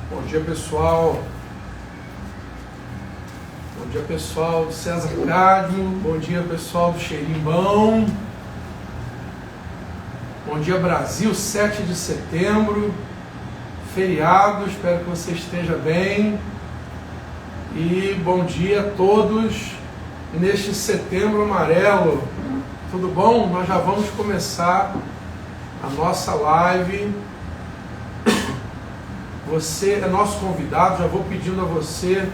Bom dia, pessoal. Bom dia, pessoal do César Cádio. Bom dia, pessoal do Xerimbão. Bom dia, Brasil, 7 de setembro. Feriado, espero que você esteja bem. E bom dia a todos neste setembro amarelo. Tudo bom? Nós já vamos começar a nossa live. Você é nosso convidado, já vou pedindo a você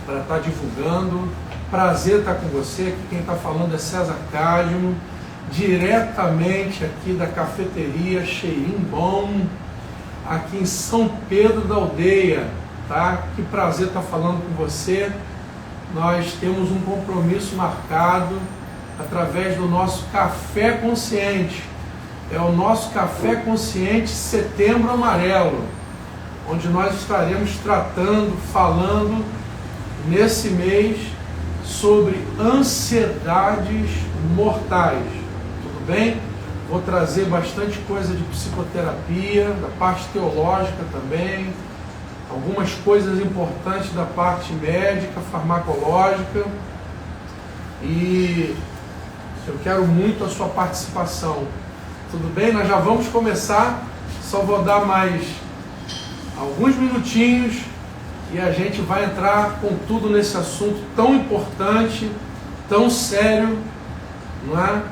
para estar divulgando. Prazer estar com você, aqui quem está falando é César Cádio, diretamente aqui da cafeteria Xerimbão, aqui em São Pedro da Aldeia, tá? Que prazer estar falando com você. Nós temos um compromisso marcado através do nosso Café Consciente. É o nosso Café Consciente Setembro Amarelo, onde nós estaremos tratando, falando nesse mês sobre ansiedades mortais. Tudo bem? Vou trazer bastante coisa de psicoterapia, da parte teológica também, algumas coisas importantes da parte médica, farmacológica, e eu quero muito a sua participação. Tudo bem? Nós já vamos começar, só vou dar mais alguns minutinhos e a gente vai entrar com tudo nesse assunto tão importante, tão sério, não é?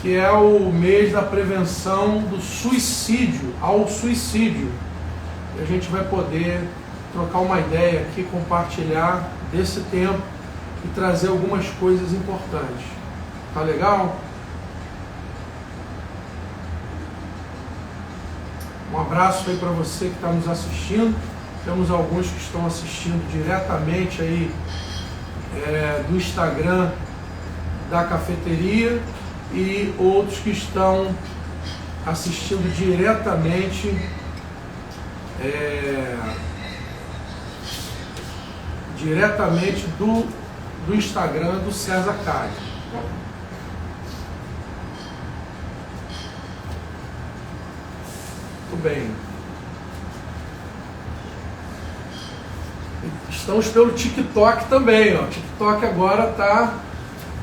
Que é o mês da prevenção do suicídio, ao suicídio. E a gente vai poder trocar uma ideia aqui, compartilhar desse tempo e trazer algumas coisas importantes. Tá legal? Um abraço aí para você que está nos assistindo. Temos alguns que estão assistindo diretamente aí do Instagram da cafeteria e outros que estão assistindo diretamente do Instagram do César Cádio. Muito bem. Estamos pelo TikTok também, ó. O TikTok agora está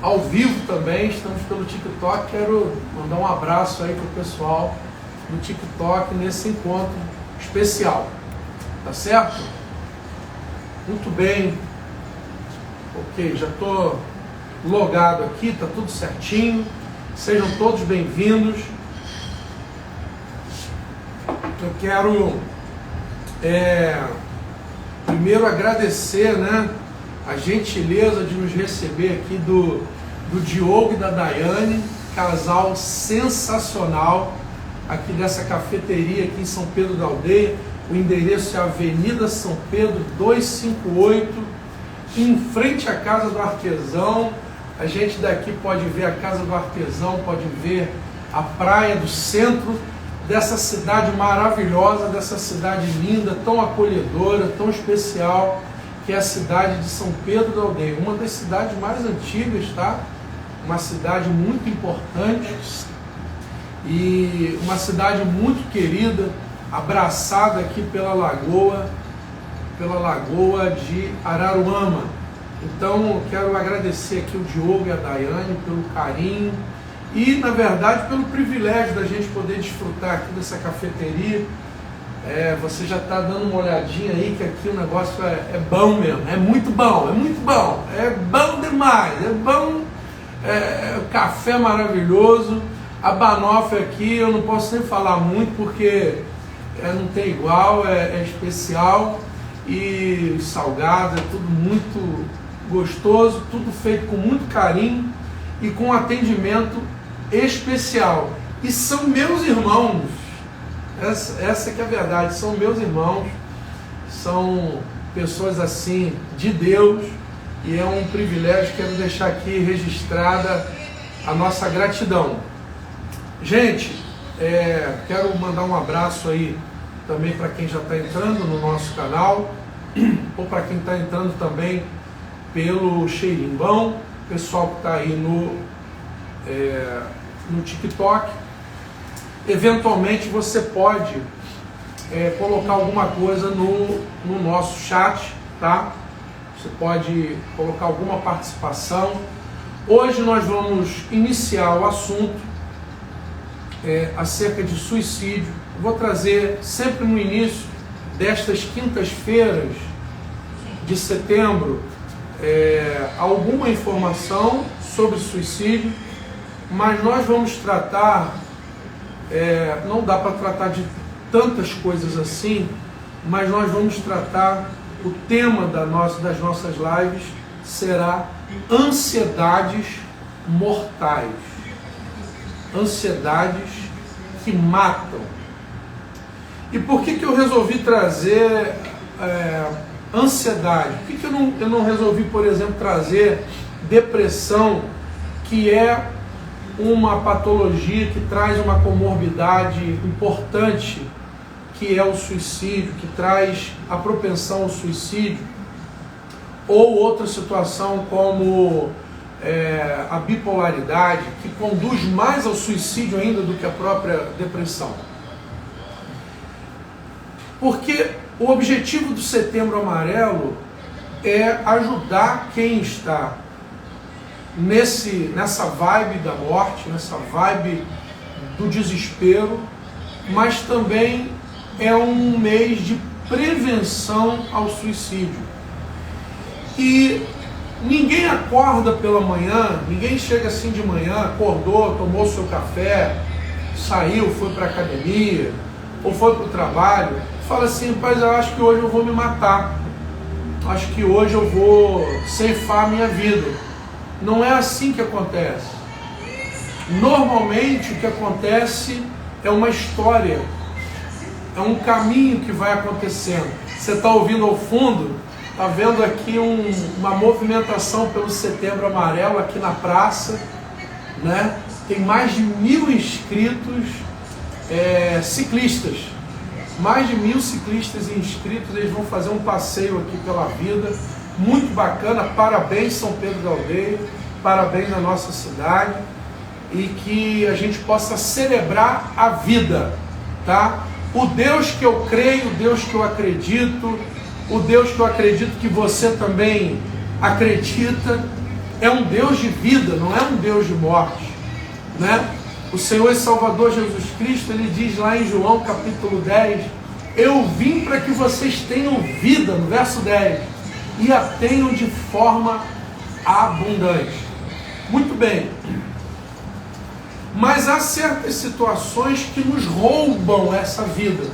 ao vivo também, estamos pelo TikTok. Quero mandar um abraço aí para o pessoal do TikTok nesse encontro especial. Tá certo? Muito bem. Ok, já estou logado aqui, está tudo certinho. Sejam todos bem-vindos. Eu quero primeiro agradecer, né, a gentileza de nos receber aqui do Diogo e da Daiane, casal sensacional aqui dessa cafeteria aqui em São Pedro da Aldeia. O endereço é Avenida São Pedro 258, em frente à Casa do Artesão. A gente daqui pode ver a Casa do Artesão, pode ver a praia do centro dessa cidade maravilhosa, dessa cidade linda, tão acolhedora, tão especial, que é a cidade de São Pedro da Aldeia, uma das cidades mais antigas, tá? Uma cidade muito importante e uma cidade muito querida, abraçada aqui pela lagoa de Araruama. Então, eu quero agradecer aqui o Diogo e a Daiane pelo carinho e, na verdade, pelo privilégio da gente poder desfrutar aqui dessa cafeteria. Você já está dando uma olhadinha aí que aqui o negócio é bom mesmo, é muito bom, é bom demais, é bom, café maravilhoso. A banoffee aqui eu não posso nem falar muito porque não tem igual, é especial, e salgado, é tudo muito gostoso, tudo feito com muito carinho e com atendimento especial. E são meus irmãos, essa que é a verdade, são meus irmãos, são pessoas assim de Deus, e é um privilégio. Quero deixar aqui registrada a nossa gratidão. Gente, quero mandar um abraço aí também para quem já está entrando no nosso canal, ou para quem está entrando também pelo Xerimbão, pessoal que está aí no TikTok. Eventualmente você pode colocar alguma coisa no nosso chat, tá? Você pode colocar alguma participação. Hoje nós vamos iniciar o assunto acerca de suicídio. Eu vou trazer sempre no início destas quintas-feiras de setembro alguma informação sobre suicídio, mas nós vamos tratar, não dá para tratar de tantas coisas assim, mas nós vamos tratar, o tema das nossas lives será ansiedades mortais, ansiedades que matam. E por que eu resolvi trazer ansiedade? Por que eu não resolvi, por exemplo, trazer depressão, que é uma patologia que traz uma comorbidade importante, que é o suicídio, que traz a propensão ao suicídio, ou outra situação como a bipolaridade, que conduz mais ao suicídio ainda do que a própria depressão. Porque o objetivo do Setembro Amarelo é ajudar quem está nessa vibe da morte, nessa vibe do desespero, mas também é um mês de prevenção ao suicídio. E ninguém acorda pela manhã, ninguém chega assim de manhã, acordou, tomou seu café, saiu, foi para a academia, ou foi para o trabalho, fala assim: rapaz, eu acho que hoje eu vou me matar, acho que hoje eu vou ceifar a minha vida. Não é assim que acontece. Normalmente o que acontece é uma história, é um caminho que vai acontecendo. Você está ouvindo ao fundo, está vendo aqui uma movimentação pelo Setembro Amarelo aqui na praça, né? Tem mais de 1.000 inscritos ciclistas, mais de 1.000 ciclistas inscritos. Eles vão fazer um passeio aqui pela vida, muito bacana. Parabéns, São Pedro da Aldeia, parabéns à nossa cidade, e que a gente possa celebrar a vida, tá? O Deus que eu creio, o Deus que eu acredito, o Deus que eu acredito que você também acredita, é um Deus de vida, não é um Deus de morte, né? O Senhor e Salvador Jesus Cristo, ele diz lá em João capítulo 10, eu vim para que vocês tenham vida, no verso 10, e a tenham de forma abundante. Muito bem. Mas há certas situações que nos roubam essa vida.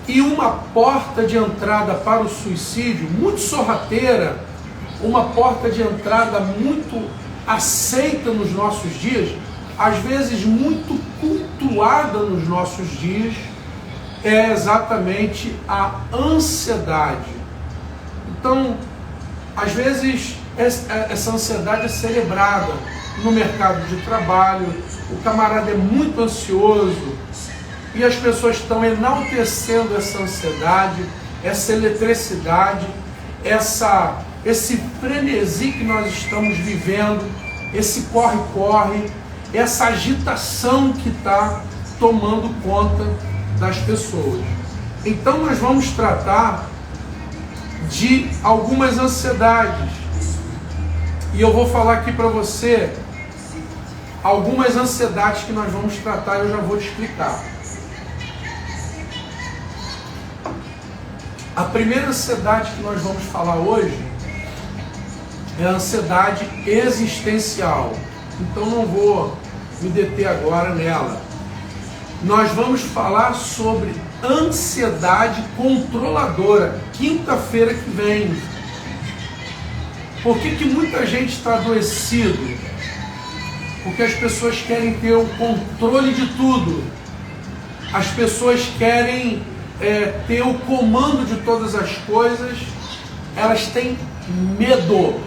E uma porta de entrada para o suicídio muito sorrateira, uma porta de entrada muito aceita nos nossos dias, às vezes muito cultuada nos nossos dias, é exatamente a ansiedade. Então, às vezes, essa ansiedade é celebrada no mercado de trabalho. O camarada é muito ansioso e as pessoas estão enaltecendo essa ansiedade, essa eletricidade, esse frenesi que nós estamos vivendo, esse corre-corre, essa agitação que está tomando conta das pessoas. Então nós vamos tratar de algumas ansiedades. E eu vou falar aqui para você algumas ansiedades que nós vamos tratar, eu já vou te explicar. A primeira ansiedade que nós vamos falar hoje é a ansiedade existencial. Então não vou me deter agora nela. Nós vamos falar sobre ansiedade controladora, quinta-feira que vem. Por que muita gente está adoecido? Porque as pessoas querem ter o controle de tudo. As pessoas querem ter o comando de todas as coisas. Elas têm medo.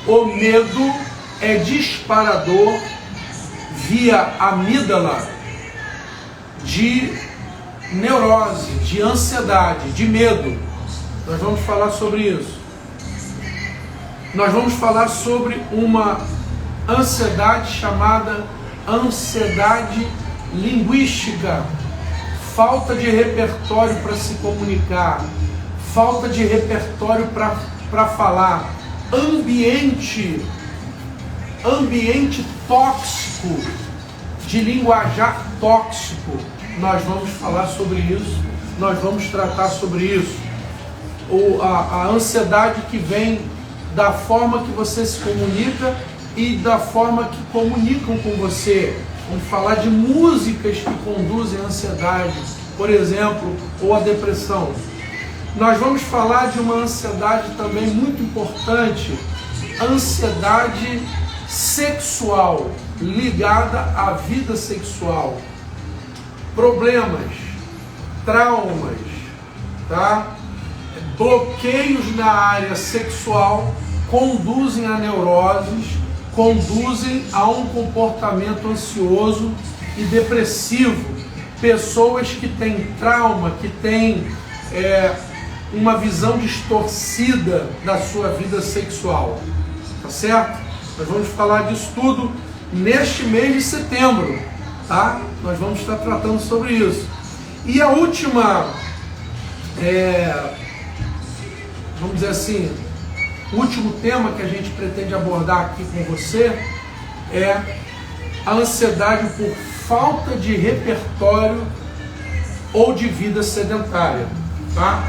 O medo é disparador via amígdala de neurose, de ansiedade, de medo. Nós vamos falar sobre isso. Nós vamos falar sobre uma ansiedade chamada ansiedade linguística. Falta de repertório para se comunicar, falta de repertório para falar, ambiente tóxico, de linguajar tóxico. Nós vamos falar sobre isso, nós vamos tratar sobre isso. A ansiedade que vem da forma que você se comunica e da forma que comunicam com você. Vamos falar de músicas que conduzem à ansiedade, por exemplo, ou à depressão. Nós vamos falar de uma ansiedade também muito importante, ansiedade sexual, ligada à vida sexual. Problemas, traumas, tá? Bloqueios na área sexual conduzem a neuroses, conduzem a um comportamento ansioso e depressivo. Pessoas que têm trauma, que têm uma visão distorcida da sua vida sexual. Tá certo? Nós vamos falar disso tudo neste mês de setembro, tá? Nós vamos estar tratando sobre isso. E a última, vamos dizer assim, o último tema que a gente pretende abordar aqui com você é a ansiedade por falta de repertório ou de vida sedentária, tá?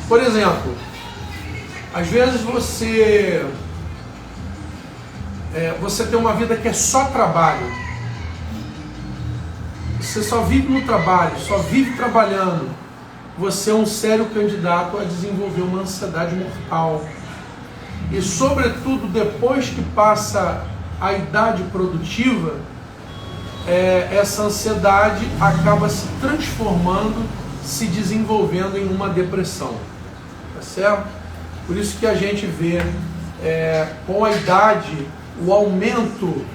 Por exemplo, às vezes você tem uma vida que é só trabalho. Você só vive no trabalho, só vive trabalhando. Você é um sério candidato a desenvolver uma ansiedade mortal. E sobretudo depois que passa a idade produtiva, essa ansiedade acaba se transformando, se desenvolvendo em uma depressão. Tá certo? Por isso que a gente vê com a idade o aumento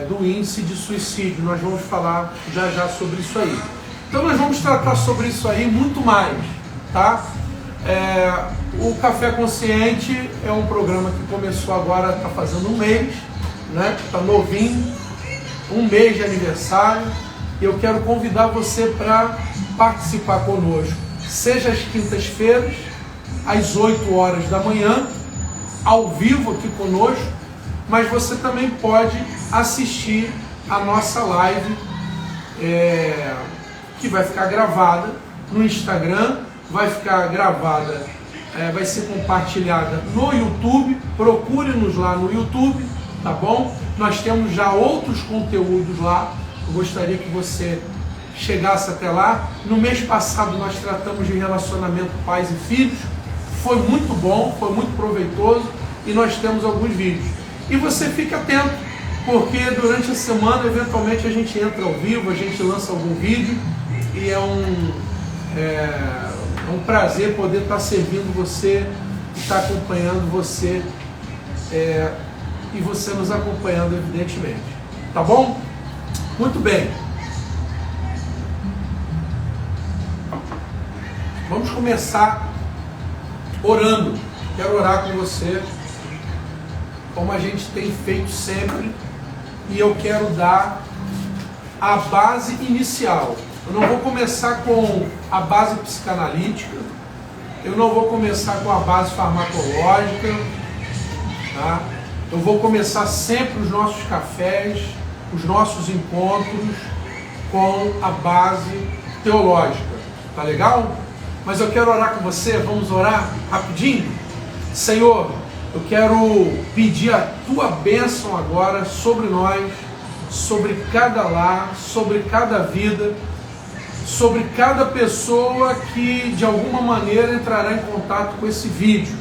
do índice de suicídio. Nós vamos falar já sobre isso aí. Então nós vamos tratar sobre isso aí muito mais, tá? O Café Consciente é um programa que começou agora, está fazendo um mês, né? Está novinho, um mês de aniversário. E eu quero convidar você para participar conosco, seja às quintas-feiras, às 8 horas da manhã, ao vivo aqui conosco, mas você também pode assistir a nossa live, que vai ficar gravada no Instagram, vai ficar gravada, vai ser compartilhada no YouTube. Procure-nos lá no YouTube, tá bom? Nós temos já outros conteúdos lá. Eu gostaria que você chegasse até lá. No mês passado nós tratamos de relacionamento pais e filhos. Foi muito bom, foi muito proveitoso e nós temos alguns vídeos. E você fica atento, porque durante a semana, eventualmente, a gente entra ao vivo, a gente lança algum vídeo e é um prazer poder estar servindo você, estar acompanhando você e você nos acompanhando, evidentemente. Tá bom? Muito bem. Vamos começar orando. Quero orar com você, como a gente tem feito sempre, e eu quero dar a base inicial. Eu não vou começar com a base psicanalítica, eu não vou começar com a base farmacológica, tá? eu vou começar sempre os nossos cafés, os nossos encontros com a base teológica. Tá legal? Mas eu quero orar com você, vamos orar rapidinho? Senhor, eu quero pedir a Tua bênção agora sobre nós, sobre cada lar, sobre cada vida, sobre cada pessoa que de alguma maneira entrará em contato com esse vídeo.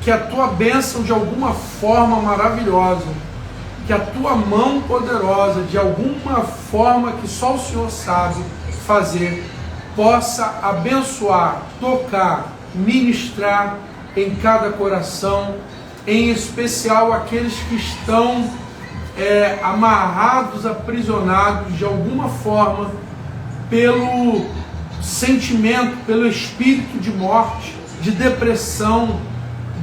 Que a Tua bênção de alguma forma maravilhosa, que a Tua mão poderosa, de alguma forma que só o Senhor sabe fazer, possa abençoar, tocar, ministrar em cada coração, em especial aqueles que estão amarrados, aprisionados de alguma forma pelo sentimento, pelo espírito de morte, de depressão,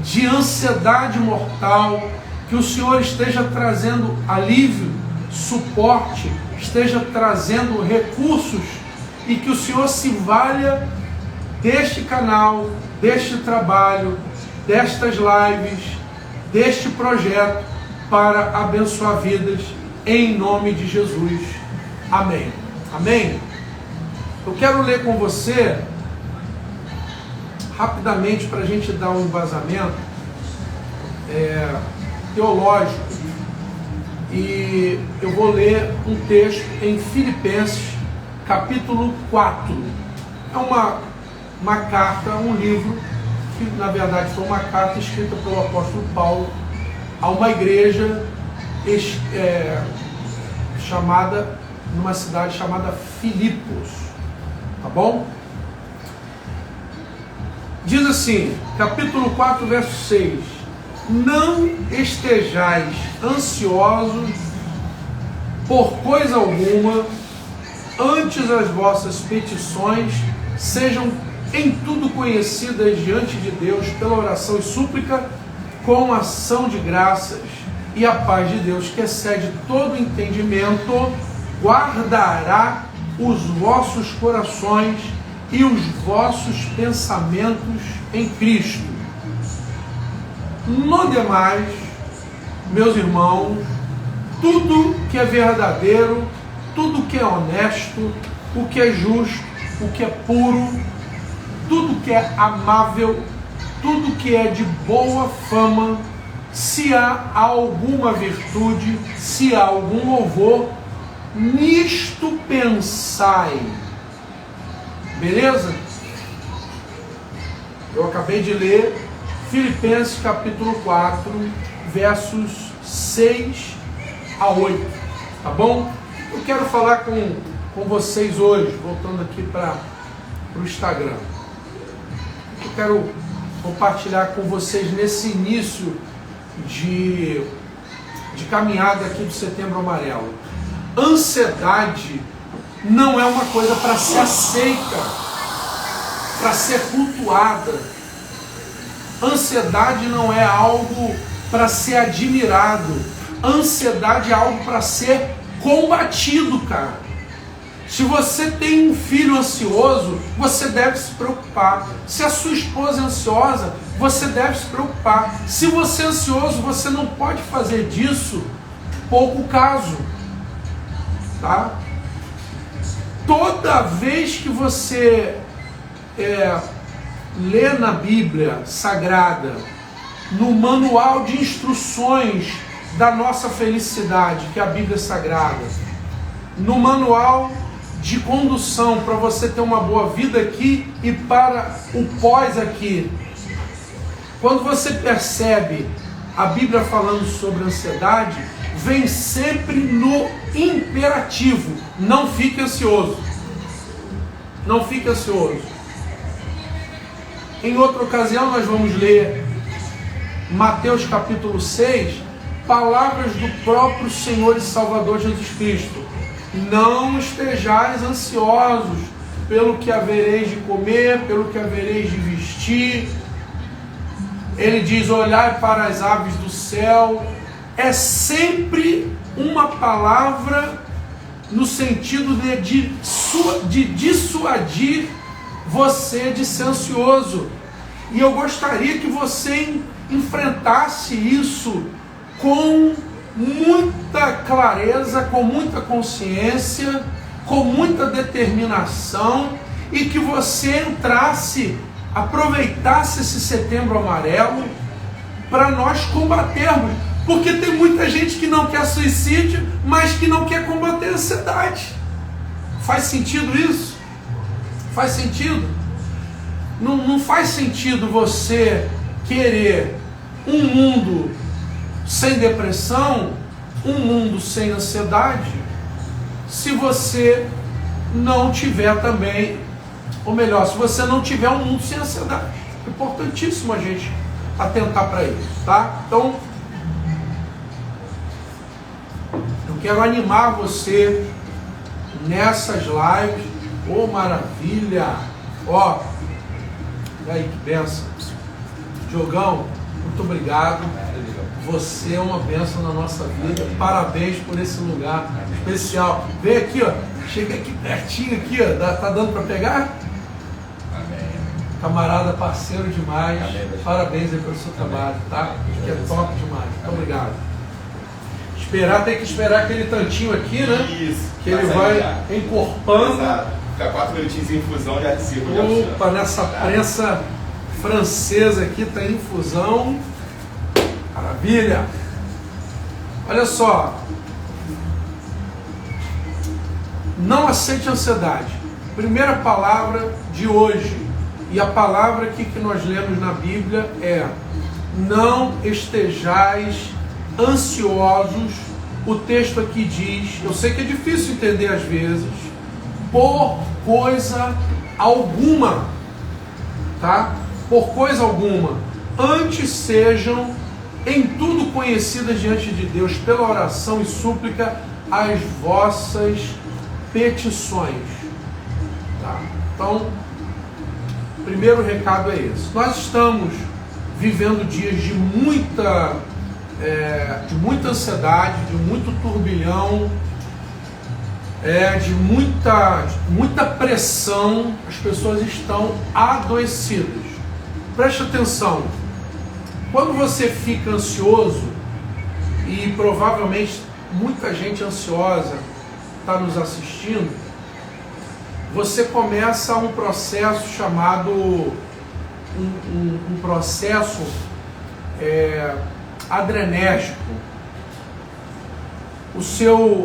de ansiedade mortal. Que o Senhor esteja trazendo alívio, suporte, esteja trazendo recursos, e que o Senhor se valha deste canal, deste trabalho, destas lives, deste projeto, para abençoar vidas, em nome de Jesus. Amém. Amém? Eu quero ler com você, rapidamente, para a gente dar um embasamento teológico, e eu vou ler um texto em Filipenses, capítulo 4. É uma carta, um livro, que na verdade foi uma carta escrita pelo apóstolo Paulo a uma igreja chamada, numa cidade chamada Filipos. Tá bom? Diz assim, capítulo 4, verso 6: não estejais ansiosos por coisa alguma, antes as vossas petições sejam em tudo conhecidas diante de Deus pela oração e súplica, com ação de graças, e a paz de Deus, que excede todo entendimento, guardará os vossos corações e os vossos pensamentos em Cristo. No demais, meus irmãos, tudo que é verdadeiro, tudo que é honesto, o que é justo, o que é puro, tudo que é amável, tudo que é de boa fama, se há alguma virtude, se há algum louvor, nisto pensai. Beleza? Eu acabei de ler Filipenses capítulo 4, versos 6 a 8. Tá bom? Eu quero falar com vocês hoje, voltando aqui para o Instagram. Eu quero compartilhar com vocês nesse início de caminhada aqui do Setembro Amarelo. Ansiedade não é uma coisa para ser aceita, para ser cultuada. Ansiedade não é algo para ser admirado. Ansiedade é algo para ser combatido, cara. Se você tem um filho ansioso, você deve se preocupar. Se a sua esposa é ansiosa, você deve se preocupar. Se você é ansioso, você não pode fazer disso pouco caso. Tá? Toda vez que você lê na Bíblia Sagrada, no manual de instruções da nossa felicidade, que é a Bíblia Sagrada, no manual de condução para você ter uma boa vida aqui e para o pós aqui, quando você percebe a Bíblia falando sobre ansiedade, vem sempre no imperativo: não fique ansioso. Não fique ansioso. Em outra ocasião nós vamos ler Mateus capítulo 6, palavras do próprio Senhor e Salvador Jesus Cristo. Não estejais ansiosos pelo que havereis de comer, pelo que havereis de vestir. Ele diz: olhai para as aves do céu. É sempre uma palavra no sentido de dissuadir você de ser ansioso. E eu gostaria que você enfrentasse isso com muita clareza, com muita consciência, com muita determinação, e que você entrasse, aproveitasse esse Setembro Amarelo para nós combatermos. Porque tem muita gente que não quer suicídio, mas que não quer combater a ansiedade. Faz sentido isso? Faz sentido? Não faz sentido você querer um mundo sem depressão, um mundo sem ansiedade, se você não tiver também, ou melhor, se você não tiver um mundo sem ansiedade. É importantíssimo a gente atentar para isso, tá? Então, eu quero animar você nessas lives. Oh, maravilha! Ó, e aí, que benção. Diogão, muito obrigado. Você é uma bênção na nossa vida. Parabéns por esse lugar especial. Vem aqui, ó. Chega aqui pertinho aqui, ó. Tá dando para pegar? Amém. Camarada, parceiro demais. Amém. Parabéns aí pelo seu trabalho, tá? Que é top demais. Muito obrigado. Tem que esperar aquele tantinho aqui, né? Isso. Que ele vai encorpando. Exato. Ficar 4 minutinhos em infusão, já sirvo. Opa, nessa prensa francesa aqui tá em infusão. Maravilha! Olha só. Não aceite ansiedade. Primeira palavra de hoje. E a palavra aqui que nós lemos na Bíblia é: não estejais ansiosos. O texto aqui diz, eu sei que é difícil entender às vezes, por coisa alguma, tá? Por coisa alguma. Antes sejam em tudo conhecidas diante de Deus pela oração e súplica as vossas petições, tá? Então, o primeiro recado é esse. Nós estamos vivendo dias de muita ansiedade, de muito turbilhão, de muita pressão. As pessoas estão adoecidas. Preste atenção. Quando você fica ansioso, e provavelmente muita gente ansiosa está nos assistindo, você começa um processo chamado um processo adrenérgico.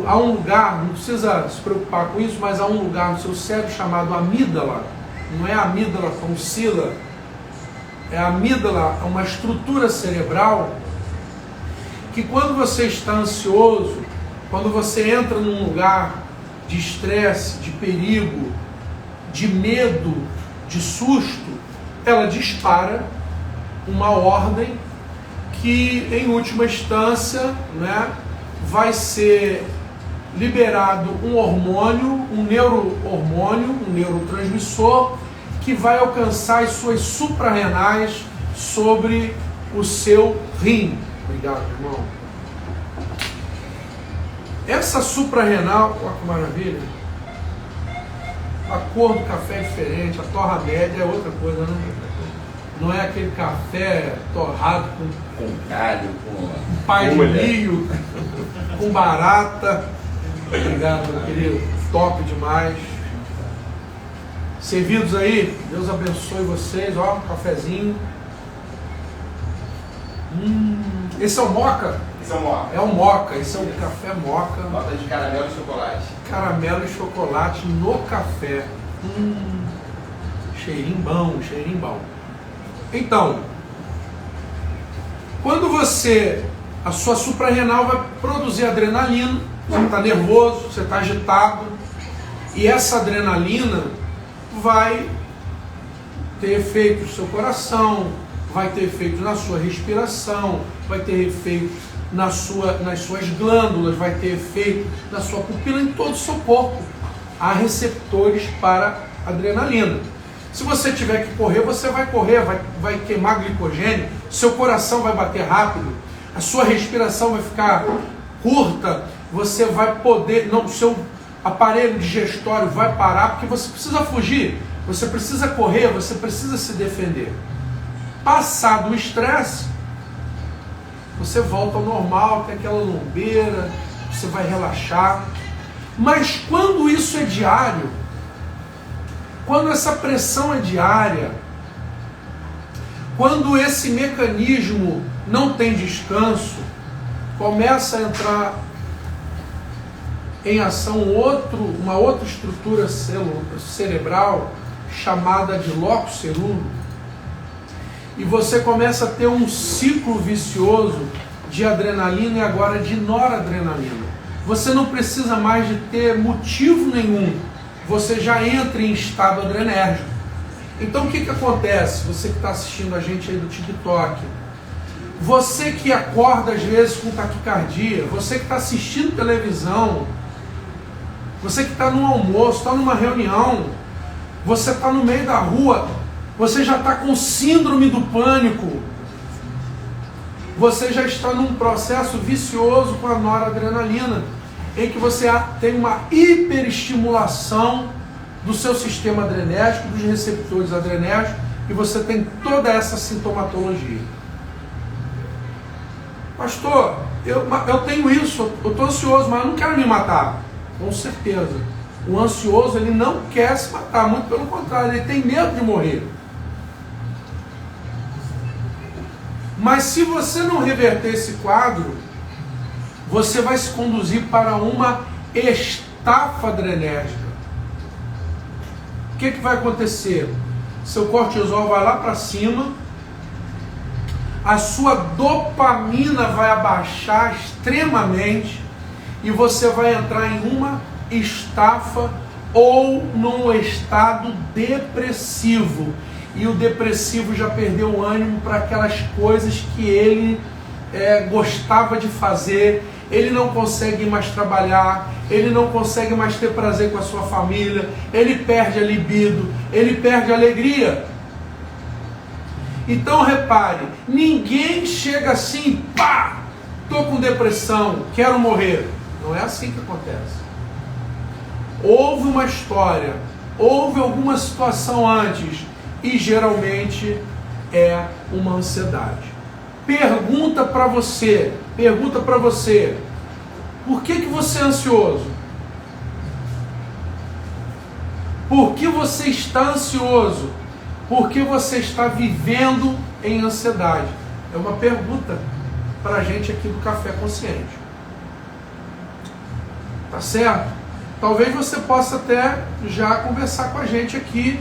Há um lugar, não precisa se preocupar com isso, mas há um lugar no seu cérebro chamado amígdala. Não é a amígdala com sila, é a amígdala, é uma estrutura cerebral que quando você está ansioso, quando você entra num lugar de estresse, de perigo, de medo, de susto, ela dispara uma ordem que, em última instância, né, vai ser liberado um hormônio, um neurohormônio, um neurotransmissor, que vai alcançar as suas suprarrenais sobre o seu rim. Obrigado, irmão. Essa suprarrenal, olha que maravilha. A cor do café é diferente, a torra média é outra coisa, né? Não é aquele café torrado com galho, com pai de milho, com barata. Obrigado, meu querido. Top demais. Servidos aí, Deus abençoe vocês. Ó, cafezinho. Esse é o moca? Esse é o moca. É o moca, esse é o café moca. Nota de caramelo e chocolate. Caramelo e chocolate no café. Cheirinho bom, cheirinho bom. Então, quando a sua suprarrenal vai produzir adrenalina, você está nervoso, você está agitado, e essa adrenalina vai ter efeito no seu coração, vai ter efeito na sua respiração, vai ter efeito nas suas glândulas, vai ter efeito na sua pupila, em todo o seu corpo. Há receptores para adrenalina. Se você tiver que correr, você vai correr, vai queimar glicogênio, seu coração vai bater rápido, a sua respiração vai ficar curta, você vai poder, seu aparelho digestório vai parar, porque você precisa fugir, você precisa correr, você precisa se defender. Passado o estresse, você volta ao normal, tem aquela lombeira, você vai relaxar. Mas quando isso é diário, quando essa pressão é diária, quando esse mecanismo não tem descanso, começa a entrar em ação uma outra estrutura cerebral chamada de locus ceruleus, e você começa a ter um ciclo vicioso de adrenalina e agora de noradrenalina. Você não precisa mais de ter motivo nenhum, você já entra em estado adrenérgico. Então o que acontece? Você que está assistindo a gente aí do TikTok, você que acorda às vezes com taquicardia, você que está assistindo televisão, você que está num almoço, está numa reunião, você está no meio da rua, você já está com síndrome do pânico, você já está num processo vicioso com a noradrenalina, em que você tem uma hiperestimulação do seu sistema adrenérgico, dos receptores adrenérgicos, e você tem toda essa sintomatologia. Pastor, eu tenho isso, eu estou ansioso, mas eu não quero me matar. Com certeza. O ansioso, ele não quer se matar, muito pelo contrário, ele tem medo de morrer. Mas se você não reverter esse quadro, você vai se conduzir para uma estafa adrenérgica. O que vai acontecer? Seu cortisol vai lá para cima, a sua dopamina vai abaixar extremamente e você vai entrar em uma estafa ou num estado depressivo. E o depressivo já perdeu o ânimo para aquelas coisas que ele gostava de fazer, ele não consegue mais trabalhar, ele não consegue mais ter prazer com a sua família, ele perde a libido, ele perde a alegria. Então repare, ninguém chega assim, pá, estou com depressão, quero morrer. Não é assim que acontece. Houve uma história, houve alguma situação antes, e geralmente é uma ansiedade. Pergunta para você, por que você é ansioso? Por que você está ansioso? Por que você está vivendo em ansiedade? É uma pergunta para a gente aqui do Café Consciente. Tá certo? Talvez você possa até já conversar com a gente aqui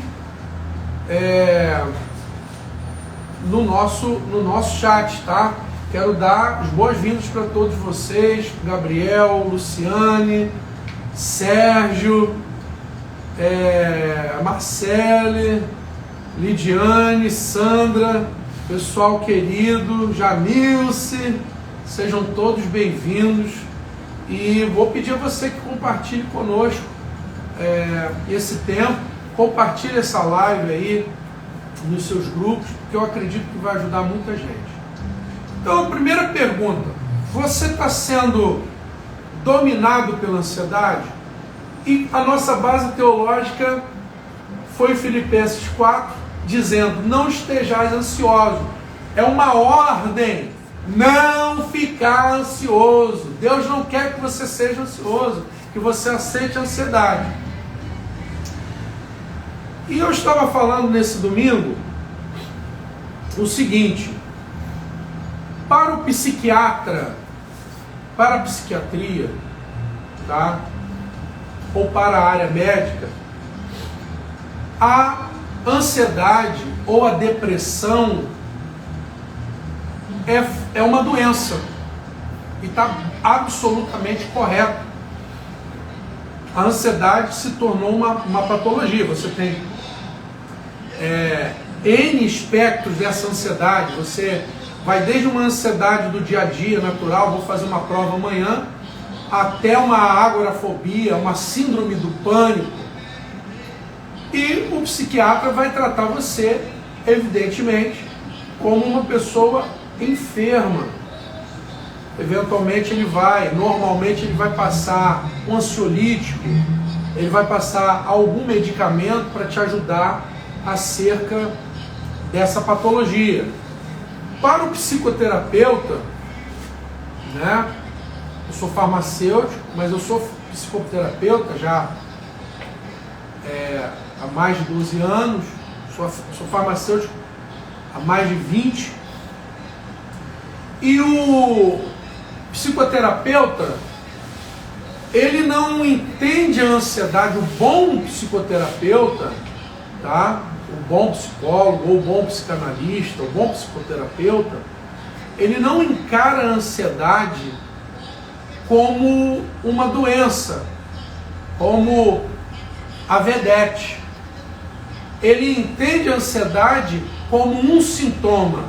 no nosso chat, tá? Quero dar as boas-vindas para todos vocês, Gabriel, Luciane, Sérgio, Marcele, Lidiane, Sandra, pessoal querido, Jamilce, sejam todos bem-vindos. E vou pedir a você que compartilhe conosco esse tempo, compartilhe essa live aí nos seus grupos, porque eu acredito que vai ajudar muita gente. Então, a primeira pergunta: você está sendo dominado pela ansiedade? E a nossa base teológica foi Filipenses 4, dizendo: não estejais ansiosos. É uma ordem, não ficar ansioso. Deus não quer que você seja ansioso, que você aceite a ansiedade. E eu estava falando nesse domingo o seguinte: para o psiquiatra, para a psiquiatria, tá? Ou para a área médica, a ansiedade ou a depressão é uma doença. E está absolutamente correto. A ansiedade se tornou uma patologia. Você tem N espectros dessa ansiedade. Você vai desde uma ansiedade do dia a dia natural, vou fazer uma prova amanhã, até uma agorafobia, uma síndrome do pânico. E o psiquiatra vai tratar você, evidentemente, como uma pessoa enferma. Eventualmente normalmente ele vai passar um ansiolítico, ele vai passar algum medicamento para te ajudar acerca dessa patologia. Para o psicoterapeuta, né? Eu sou farmacêutico, mas eu sou psicoterapeuta já há mais de 12 anos, sou farmacêutico há mais de 20. E o psicoterapeuta, ele não entende a ansiedade. O bom psicoterapeuta, tá? O bom psicólogo, ou o bom psicanalista, o bom psicoterapeuta, ele não encara a ansiedade como uma doença, como a vedete. Ele entende a ansiedade como um sintoma.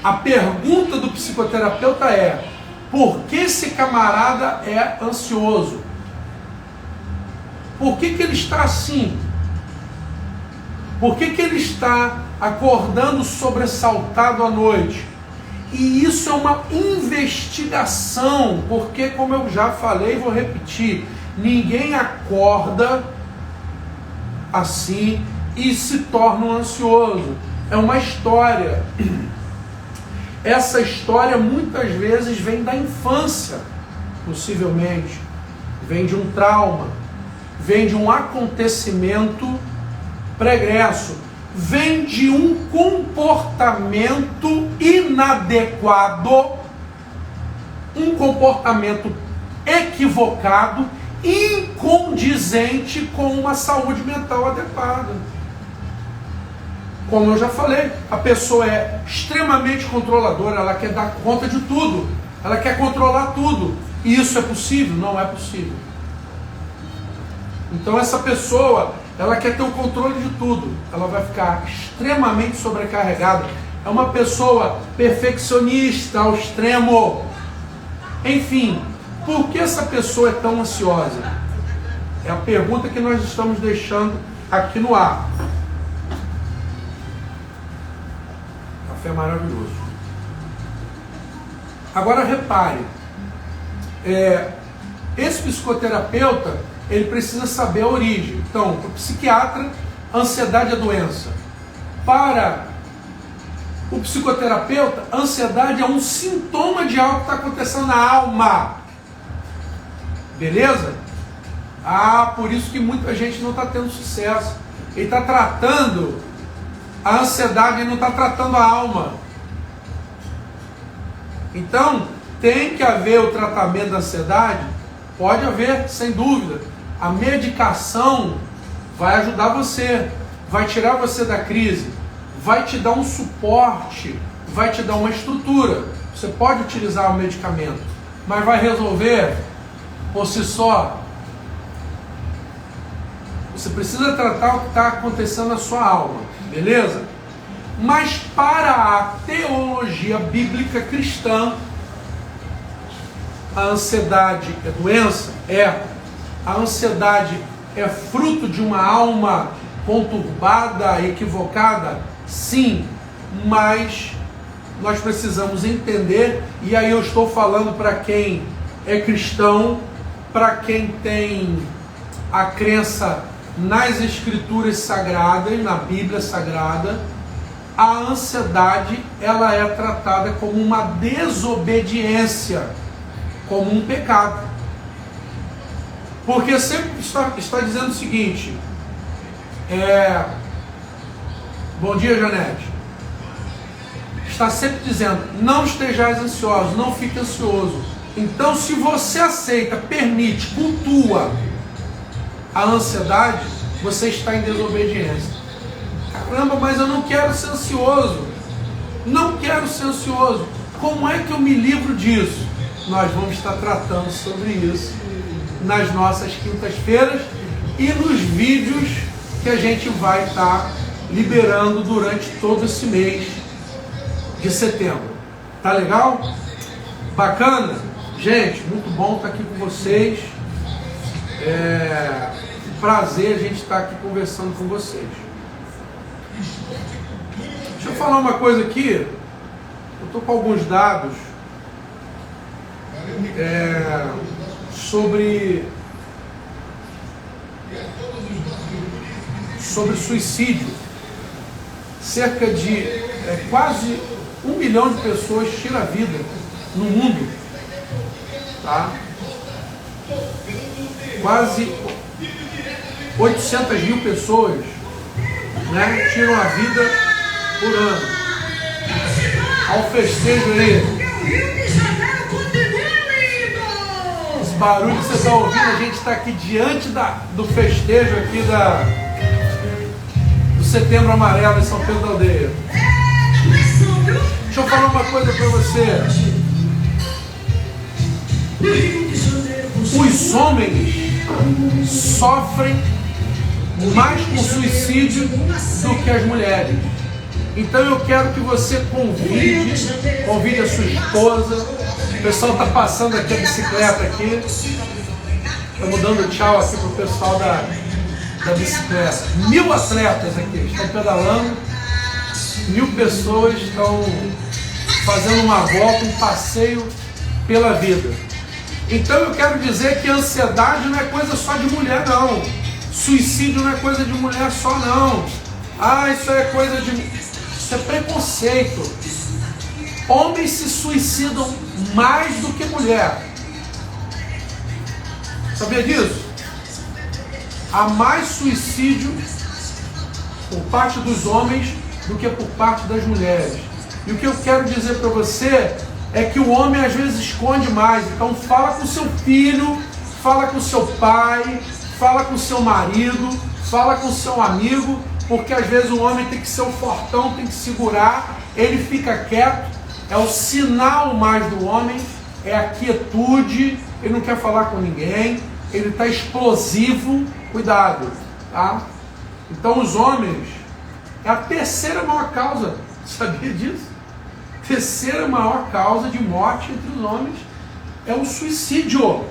A pergunta do psicoterapeuta é: por que esse camarada é ansioso? Por que ele está assim? Por que ele está acordando sobressaltado à noite? E isso é uma investigação, porque, como eu já falei e vou repetir, ninguém acorda assim e se torna um ansioso. É uma história. Essa história muitas vezes vem da infância, possivelmente. Vem de um trauma, vem de um acontecimento pregresso, vem de um comportamento inadequado, um comportamento equivocado, incondizente com uma saúde mental adequada. Como eu já falei, a pessoa é extremamente controladora, ela quer dar conta de tudo, ela quer controlar tudo. E isso é possível? Não é possível. Então essa pessoa, ela quer ter o controle de tudo, ela vai ficar extremamente sobrecarregada. É uma pessoa perfeccionista ao extremo. Enfim, por que essa pessoa é tão ansiosa? É a pergunta que nós estamos deixando aqui no ar. Café maravilhoso. Agora repare, esse psicoterapeuta, ele precisa saber a origem. Então, para o psiquiatra, a ansiedade é doença. Para o psicoterapeuta, a ansiedade é um sintoma de algo que está acontecendo na alma. Beleza? Por isso que muita gente não está tendo sucesso. Ele está tratando a ansiedade, ele não está tratando a alma. Então, tem que haver o tratamento da ansiedade? Pode haver, sem dúvida. A medicação vai ajudar você, vai tirar você da crise, vai te dar um suporte, vai te dar uma estrutura. Você pode utilizar o medicamento, mas vai resolver por si só? Você precisa tratar o que está acontecendo na sua alma, beleza? Mas para a teologia bíblica cristã, a ansiedade é doença? A ansiedade é fruto de uma alma conturbada, equivocada? Sim, mas nós precisamos entender, e aí eu estou falando para quem é cristão, para quem tem a crença nas escrituras sagradas, na Bíblia Sagrada, a ansiedade, ela é tratada como uma desobediência, como um pecado. Porque sempre está dizendo o seguinte, bom dia, Janete, está sempre dizendo, não estejais ansiosos, não fique ansioso. Então, se você aceita, permite, cultua a ansiedade, você está em desobediência. Caramba, mas eu não quero ser ansioso. Não quero ser ansioso. Como é que eu me livro disso? Nós vamos estar tratando sobre isso nas nossas quintas-feiras e nos vídeos que a gente vai estar liberando durante todo esse mês de setembro. Tá legal? Bacana? Gente, muito bom estar aqui com vocês. Prazer a gente estar aqui conversando com vocês. Deixa eu falar uma coisa aqui. Eu estou com alguns dados sobre suicídio. Cerca de quase 1 milhão de pessoas tiram a vida no mundo tá? Quase 800 mil pessoas, né, tiram a vida por ano. Olha o festejo aí. Esse barulho que você está ouvindo, a gente está aqui diante do festejo aqui do Setembro Amarelo em São Pedro da Aldeia. Deixa eu falar uma coisa para você. Os homens sofrem mais com suicídio do que as mulheres. Então eu quero que você convide a sua esposa. O pessoal está passando aqui a bicicleta aqui. Estamos dando tchau aqui para o pessoal da bicicleta. 1000 atletas aqui estão pedalando. 1000 pessoas estão fazendo uma volta, um passeio pela vida. Então eu quero dizer que a ansiedade não é coisa só de mulher, não. Suicídio não é coisa de mulher só, não. Ah, isso é coisa de... Isso é preconceito. Homens se suicidam mais do que mulher. Sabia disso? Há mais suicídio por parte dos homens do que por parte das mulheres. E o que eu quero dizer para você é que o homem às vezes esconde mais. Então fala com seu filho, fala com seu pai, fala com seu marido, fala com seu amigo, porque às vezes o homem tem que ser o fortão, tem que segurar, ele fica quieto. É o sinal mais do homem, é a quietude, ele não quer falar com ninguém, ele está explosivo, cuidado, tá? Então os homens é a terceira maior causa, sabia disso? Terceira maior causa de morte entre os homens é o suicídio.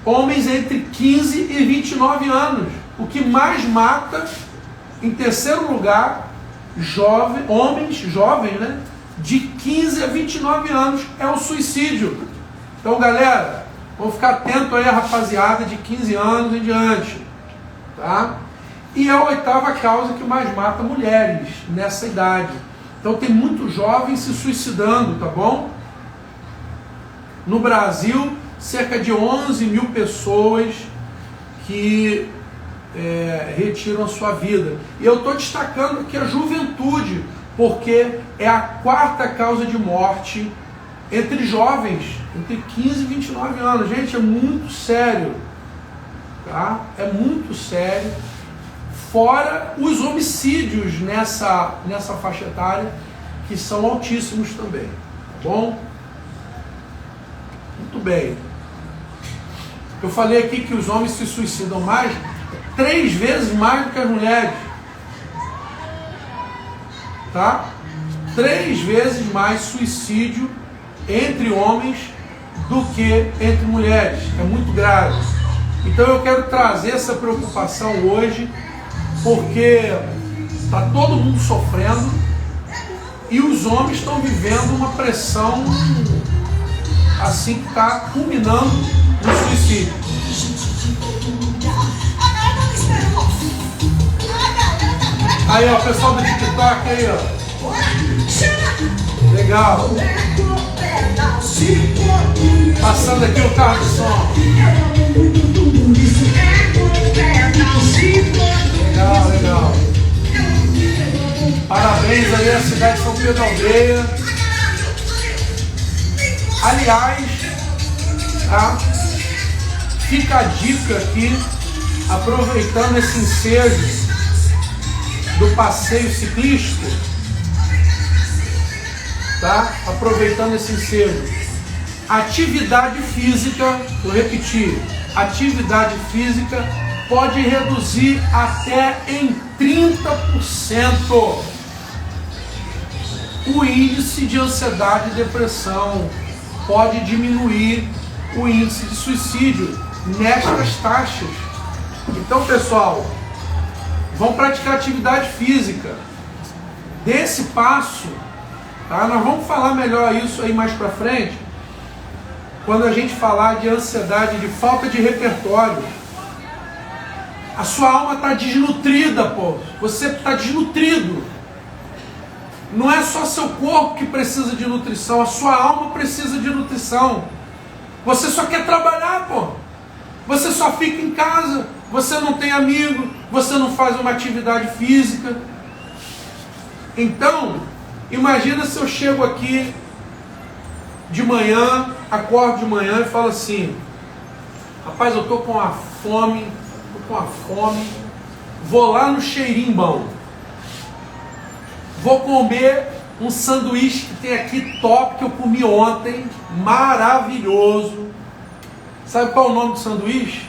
Homens entre 15 e 29 anos. O que mais mata, em terceiro lugar, homens jovens, né, de 15 a 29 anos, é o suicídio. Então, galera, vamos ficar atento aí a rapaziada de 15 anos em diante, tá? E é a oitava causa que mais mata mulheres nessa idade. Então tem muitos jovens se suicidando, tá bom? No Brasil, cerca de 11 mil pessoas que retiram a sua vida. E eu estou destacando aqui a juventude, porque é a quarta causa de morte entre jovens, entre 15 e 29 anos. Gente, é muito sério, tá? É muito sério. Fora os homicídios nessa faixa etária, que são altíssimos também, tá bom? Muito bem. Eu falei aqui que os homens se suicidam mais, 3 vezes mais do que as mulheres. Tá? 3 vezes mais suicídio entre homens do que entre mulheres. É muito grave. Então eu quero trazer essa preocupação hoje, porque está todo mundo sofrendo e os homens estão vivendo uma pressão assim que está culminando no suicídio. Aí, ó, o pessoal do TikTok aí, ó. Legal. Passando aqui o carro de som. Legal, legal. Parabéns aí à cidade de São Pedro da Aldeia. Aliás, tá? Fica a dica aqui, aproveitando esse ensejo do passeio ciclístico, tá? Aproveitando esse ensejo. Atividade física, vou repetir, atividade física pode reduzir até em 30% o índice de ansiedade e depressão, pode diminuir o índice de suicídio nestas taxas. Então, pessoal, vão praticar atividade física. Dê esse passo, tá? Nós vamos falar melhor isso aí mais para frente, quando a gente falar de ansiedade, de falta de repertório. A sua alma está desnutrida, pô. Você está desnutrido. Não é só seu corpo que precisa de nutrição, a sua alma precisa de nutrição. Você só quer trabalhar, pô. Você só fica em casa. Você não tem amigo. Você não faz uma atividade física. Então, imagina se eu chego aqui de manhã, acordo de manhã e falo assim: rapaz, eu tô com uma fome, vou lá no Cheirinho, vou comer um sanduíche que tem aqui top, que eu comi ontem, maravilhoso. Sabe qual é o nome do sanduíche?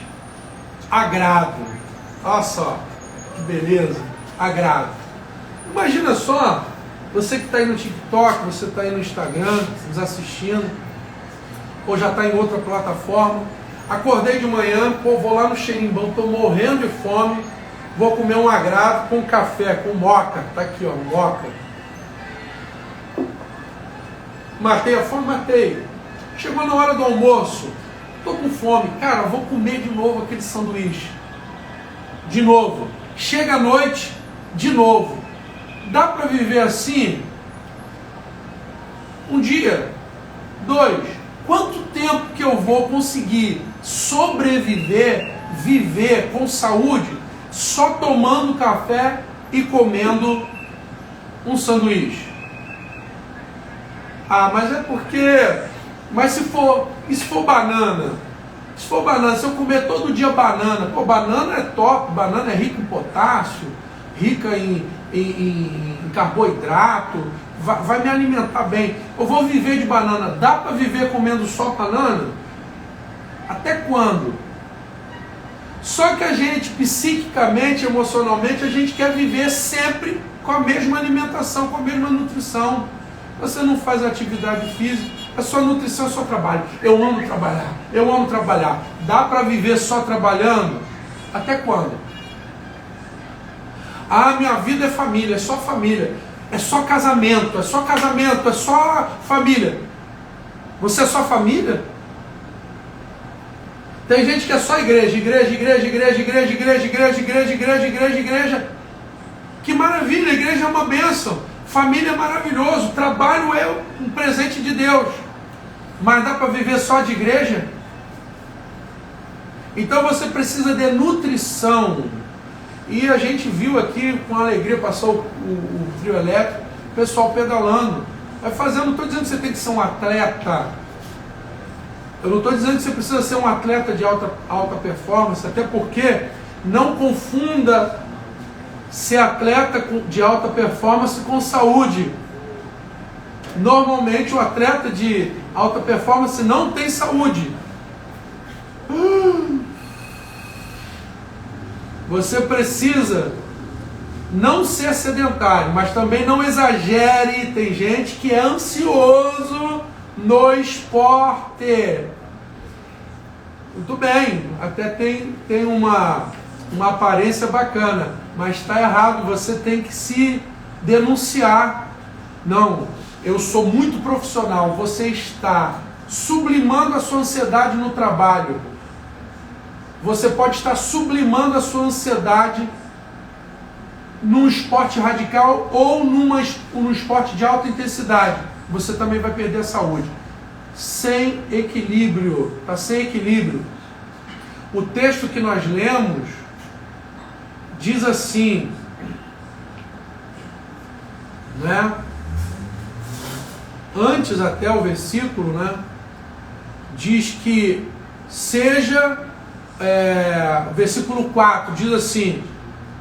Agrado. Olha só, que beleza, agrado. Imagina só, você que está aí no TikTok, você está aí no Instagram, nos assistindo, ou já está em outra plataforma. Acordei de manhã, pô, vou lá no Xerimbão, estou morrendo de fome, vou comer um agrado com café, com moca. Tá aqui, ó, moca. Matei a fome? Matei. Chegou na hora do almoço, estou com fome, cara, vou comer de novo aquele sanduíche. De novo. Chega a noite, de novo. Dá para viver assim? Um dia, 2. Quanto tempo que eu vou conseguir sobreviver, viver com saúde, só tomando café e comendo um sanduíche? Ah, mas é porque... Mas se for banana, se eu comer todo dia banana, pô, banana é top, banana é rica em potássio, rica em carboidrato, vai me alimentar bem. Eu vou viver de banana. Dá para viver comendo só banana? Até quando? Só que a gente, psiquicamente, emocionalmente, a gente quer viver sempre com a mesma alimentação, com a mesma nutrição. Você não faz atividade física, a sua nutrição é só trabalho. Eu amo trabalhar. Dá para viver só trabalhando? Até quando? Ah, minha vida é família, é só família. É só casamento, é só família. Você é só família? Tem gente que é só igreja. Que maravilha, a igreja é uma bênção. Família é maravilhoso, trabalho é um presente de Deus. Mas dá para viver só de igreja? Então você precisa de nutrição. E a gente viu aqui com alegria, passou o trio elétrico, o pessoal pedalando. Vai fazendo, não estou dizendo que você tem que ser um atleta. Eu não estou dizendo que você precisa ser um atleta de alta performance, até porque não confunda ser atleta de alta performance com saúde. Normalmente o atleta de alta performance não tem saúde. Você precisa não ser sedentário, mas também não exagere. Tem gente que é ansioso no esporte. Muito bem, até tem uma aparência bacana, mas está errado. Você tem que se denunciar. Não, eu sou muito profissional. Você está sublimando a sua ansiedade no trabalho. Você pode estar sublimando a sua ansiedade num esporte radical ou num esporte de alta intensidade. Você também vai perder a saúde. Sem equilíbrio, está sem equilíbrio. O texto que nós lemos diz assim, né? Antes até o versículo, né? Diz que versículo 4 diz assim: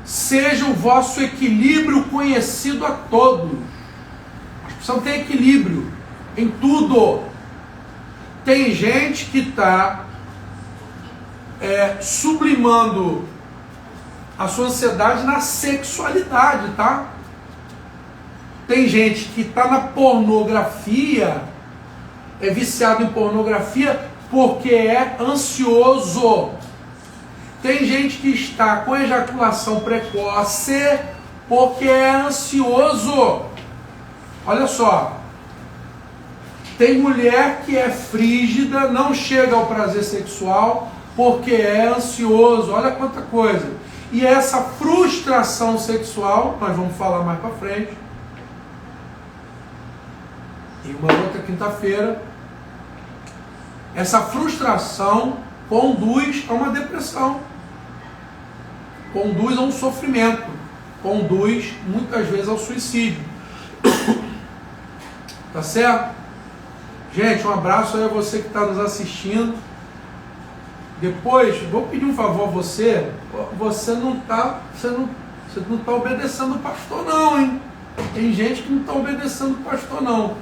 seja o vosso equilíbrio conhecido a todos. Nós precisamos ter equilíbrio em tudo. Tem gente que está sublimando a sua ansiedade na sexualidade, tá? Tem gente que está na pornografia, é viciado em pornografia porque é ansioso. Tem gente que está com ejaculação precoce porque é ansioso. Olha só. Tem mulher que é frígida, não chega ao prazer sexual porque é ansioso. Olha quanta coisa. E essa frustração sexual, nós vamos falar mais para frente, em uma outra quinta-feira, Essa frustração conduz a uma depressão, conduz a um sofrimento, conduz muitas vezes ao suicídio. Tá certo? Gente, um abraço aí a você que está nos assistindo. Depois, vou pedir um favor a você. Você não está obedecendo o pastor não, hein? Tem gente que não está obedecendo o pastor não.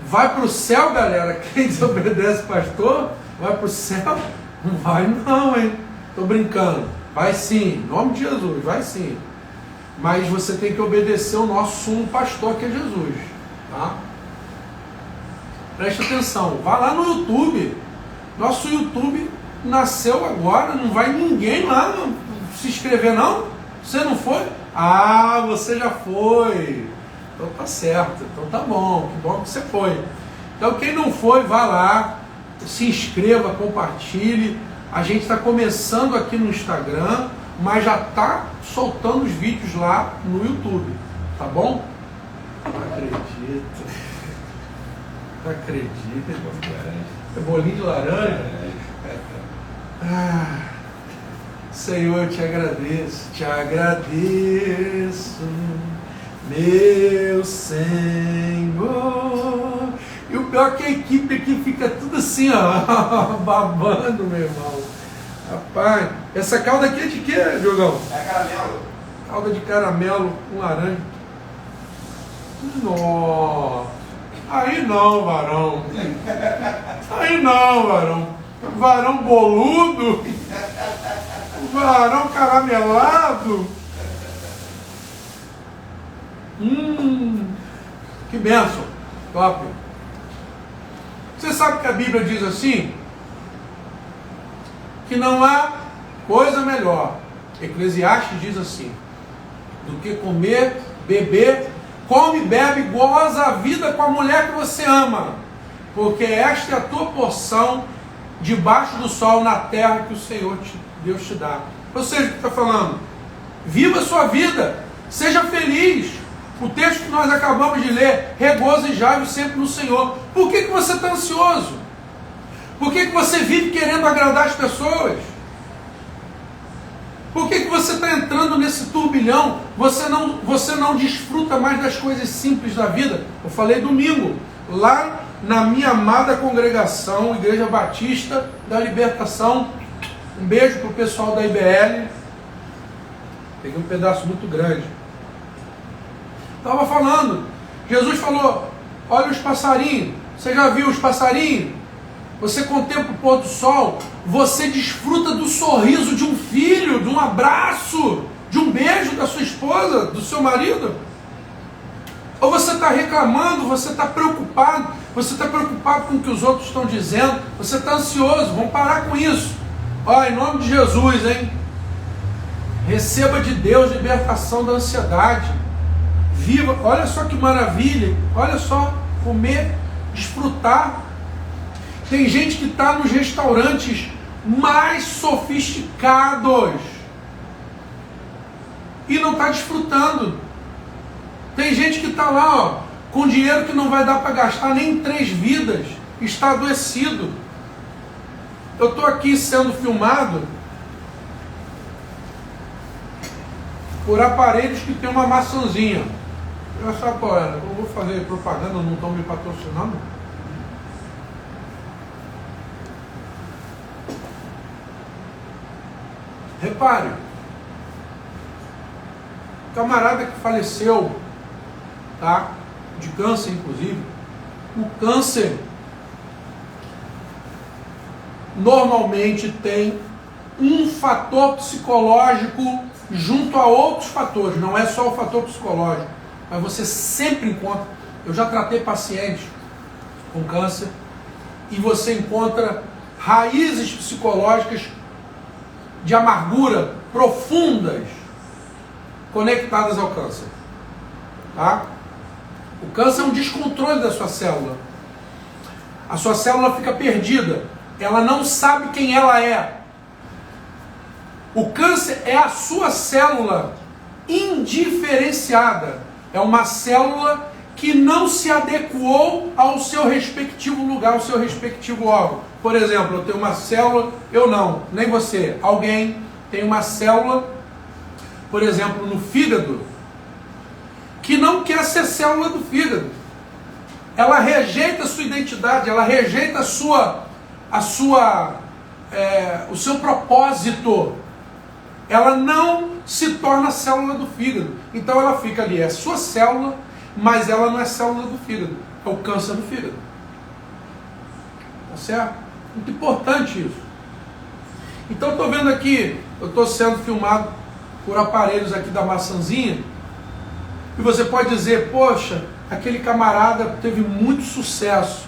Vai para o céu, galera. Quem desobedece o pastor, vai para o céu. Não vai não, hein? Estou brincando. Vai sim, em nome de Jesus, vai sim. Mas você tem que obedecer o nosso sumo pastor, que é Jesus. Tá? Preste atenção. Vá lá no YouTube. Nosso YouTube nasceu agora. Não vai ninguém lá se inscrever não? Você não foi? Ah, você já foi. Então tá certo. Então tá bom. Que bom que você foi. Então quem não foi, vá lá. Se inscreva, compartilhe. A gente está começando aqui no Instagram, mas já está soltando os vídeos lá no YouTube. Tá bom? Não acredito. Não acredito. É bolinho de laranja? Ah, Senhor, eu te agradeço, meu Senhor. E o pior é que a equipe aqui fica tudo assim, ó, babando, meu irmão. Rapaz, essa calda aqui é de quê, Diogão? É caramelo. Calda de caramelo com laranja. Nossa. Aí não, varão. Aí não, varão. Varão boludo. Varão caramelado. Que bênção. Top. Você sabe que a Bíblia diz assim? Que não há coisa melhor. Eclesiastes diz assim: do que comer, beber, come, bebe, goza a vida com a mulher que você ama, porque esta é a tua porção debaixo do sol na terra que o Senhor Deus te dá. Ou seja, o que está falando? Viva a sua vida, seja feliz. O texto que nós acabamos de ler: regozijai-vos sempre no Senhor. Por que você está ansioso? Por que você vive querendo agradar as pessoas? Por que você está entrando nesse turbilhão? Você não desfruta mais das coisas simples da vida. Eu falei domingo, lá na minha amada congregação, Igreja Batista da Libertação. Um beijo para o pessoal da IBL. Peguei um pedaço muito grande. Estava falando, Jesus falou: olha os passarinhos. Você já viu os passarinhos? Você contempla o pôr do sol, você desfruta do sorriso de um filho, de um abraço, de um beijo da sua esposa, do seu marido? Ou você está reclamando, você está preocupado com o que os outros estão dizendo, você está ansioso? Vamos parar com isso. Ó, em nome de Jesus, hein? Receba de Deus libertação da ansiedade. Viva, olha só que maravilha, olha só, comer, desfrutar. Tem gente que está nos restaurantes mais sofisticados e não está desfrutando. Tem gente que está lá, ó, com dinheiro que não vai dar para gastar nem em 3 vidas, está adoecido. Eu estou aqui sendo filmado por aparelhos que tem uma maçãzinha. Olha só qual é, eu vou fazer propaganda, não estão me patrocinando. Repare, o camarada que faleceu, tá, de câncer inclusive, o câncer normalmente tem um fator psicológico junto a outros fatores, não é só o fator psicológico, mas você sempre encontra. Eu já tratei pacientes com câncer e você encontra raízes psicológicas de amargura profundas conectadas ao câncer. Tá? O câncer é um descontrole da sua célula. A sua célula fica perdida. Ela não sabe quem ela é. O câncer é a sua célula indiferenciada. É uma célula que não se adequou ao seu respectivo lugar, ao seu respectivo órgão. Por exemplo, eu tenho uma célula, eu não, nem você, alguém tem uma célula, por exemplo, no fígado, que não quer ser célula do fígado. Ela rejeita a sua identidade, ela rejeita o seu propósito. Ela não se torna célula do fígado. Então ela fica ali, é sua célula, mas ela não é célula do fígado. É o câncer do fígado. Tá certo? Muito importante isso. Então estou vendo aqui, eu estou sendo filmado por aparelhos aqui da Maçãzinha, e você pode dizer, poxa, aquele camarada teve muito sucesso,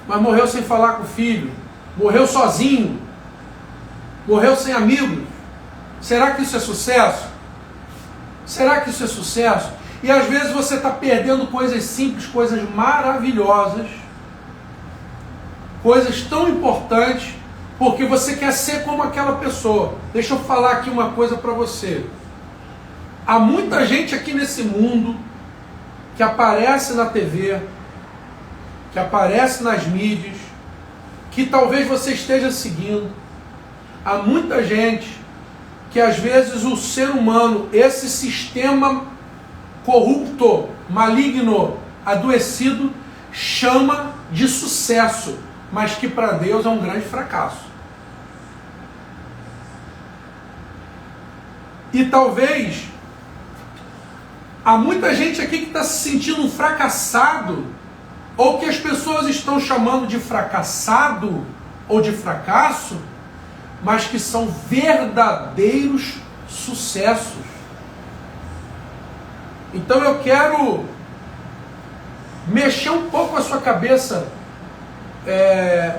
mas morreu sem falar com o filho, morreu sozinho, morreu sem amigos. Será que isso é sucesso? Será que isso é sucesso? E às vezes você está perdendo coisas simples, coisas maravilhosas, coisas tão importantes, porque você quer ser como aquela pessoa. Deixa eu falar aqui uma coisa para você. Há muita gente aqui nesse mundo que aparece na TV, que aparece nas mídias, que talvez você esteja seguindo. Há muita gente que às vezes o ser humano, esse sistema corrupto, maligno, adoecido, chama de sucesso, mas que para Deus é um grande fracasso. E talvez há muita gente aqui que está se sentindo um fracassado, ou que as pessoas estão chamando de fracassado ou de fracasso, mas que são verdadeiros sucessos. Então eu quero mexer um pouco a sua cabeça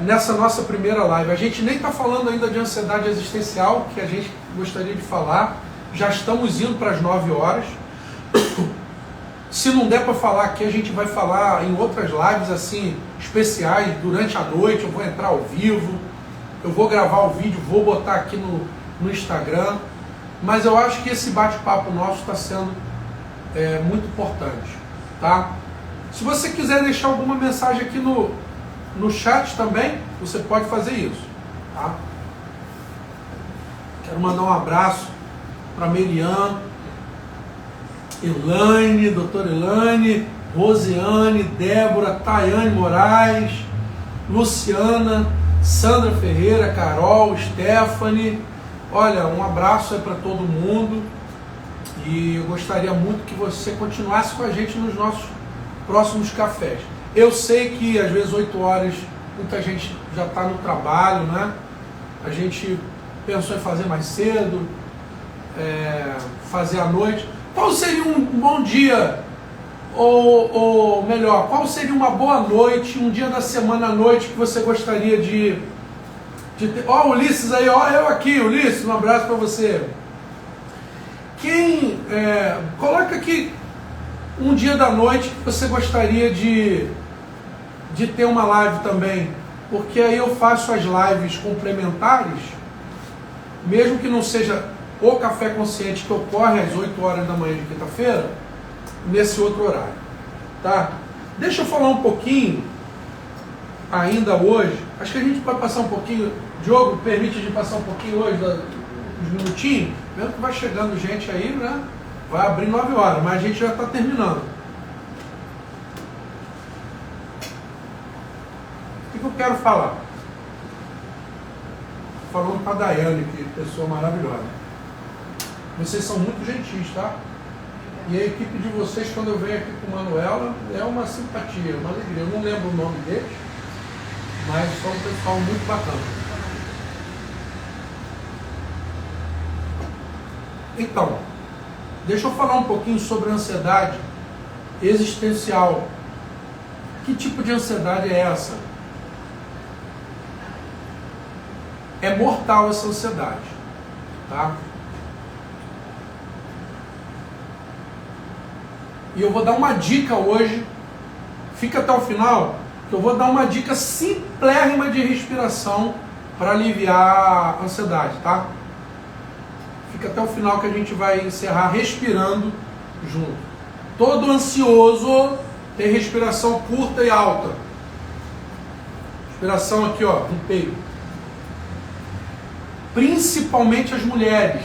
nessa nossa primeira live. A gente nem está falando ainda de ansiedade existencial, que a gente gostaria de falar. Já estamos indo para as 9 horas. Se não der para falar aqui, a gente vai falar em outras lives assim especiais durante a noite. Eu vou entrar ao vivo, eu vou gravar o vídeo, vou botar aqui no Instagram. Mas eu acho que esse bate-papo nosso está sendo muito importante, tá? Se você quiser deixar alguma mensagem aqui no chat também, você pode fazer isso, tá? Quero mandar um abraço para Merian, Elaine, doutora Elaine, Rosiane, Débora, Tayane Moraes, Luciana, Sandra Ferreira, Carol, Stephanie. Olha, um abraço aí para todo mundo, e eu gostaria muito que você continuasse com a gente nos nossos próximos cafés. Eu sei que às vezes 8 horas muita gente já está no trabalho, né? A gente pensou em fazer mais cedo, fazer à noite. Qual seria um bom dia, ou melhor, qual seria uma boa noite, um dia da semana à noite que você gostaria de ter? Ó, Ulisses aí, ó, eu aqui, Ulisses, um abraço para você. Coloca aqui um dia da noite que você gostaria de ter uma live também, porque aí eu faço as lives complementares, mesmo que não seja o Café Consciente, que ocorre às 8 horas da manhã de quinta-feira, nesse outro horário, tá? Deixa eu falar um pouquinho, ainda hoje, acho que a gente pode passar um pouquinho, Diogo, permite de passar um pouquinho hoje, uns minutinhos, mesmo que vai chegando gente aí, né? Vai abrir 9 horas, mas a gente já está terminando. O que eu quero falar? Falando para a Daiane, que pessoa maravilhosa. Vocês são muito gentis, tá? E a equipe de vocês, quando eu venho aqui com Manuela, é uma simpatia, uma alegria. Eu não lembro o nome deles, mas são um pessoal muito bacana. Então, deixa eu falar um pouquinho sobre a ansiedade existencial. Que tipo de ansiedade é essa? É mortal essa ansiedade, tá? E eu vou dar uma dica hoje, fica até o final, que eu vou dar uma dica simplérrima de respiração para aliviar a ansiedade, tá? Fica até o final que a gente vai encerrar respirando junto. Todo ansioso tem respiração curta e alta. Respiração aqui, ó, no peito. Principalmente as mulheres.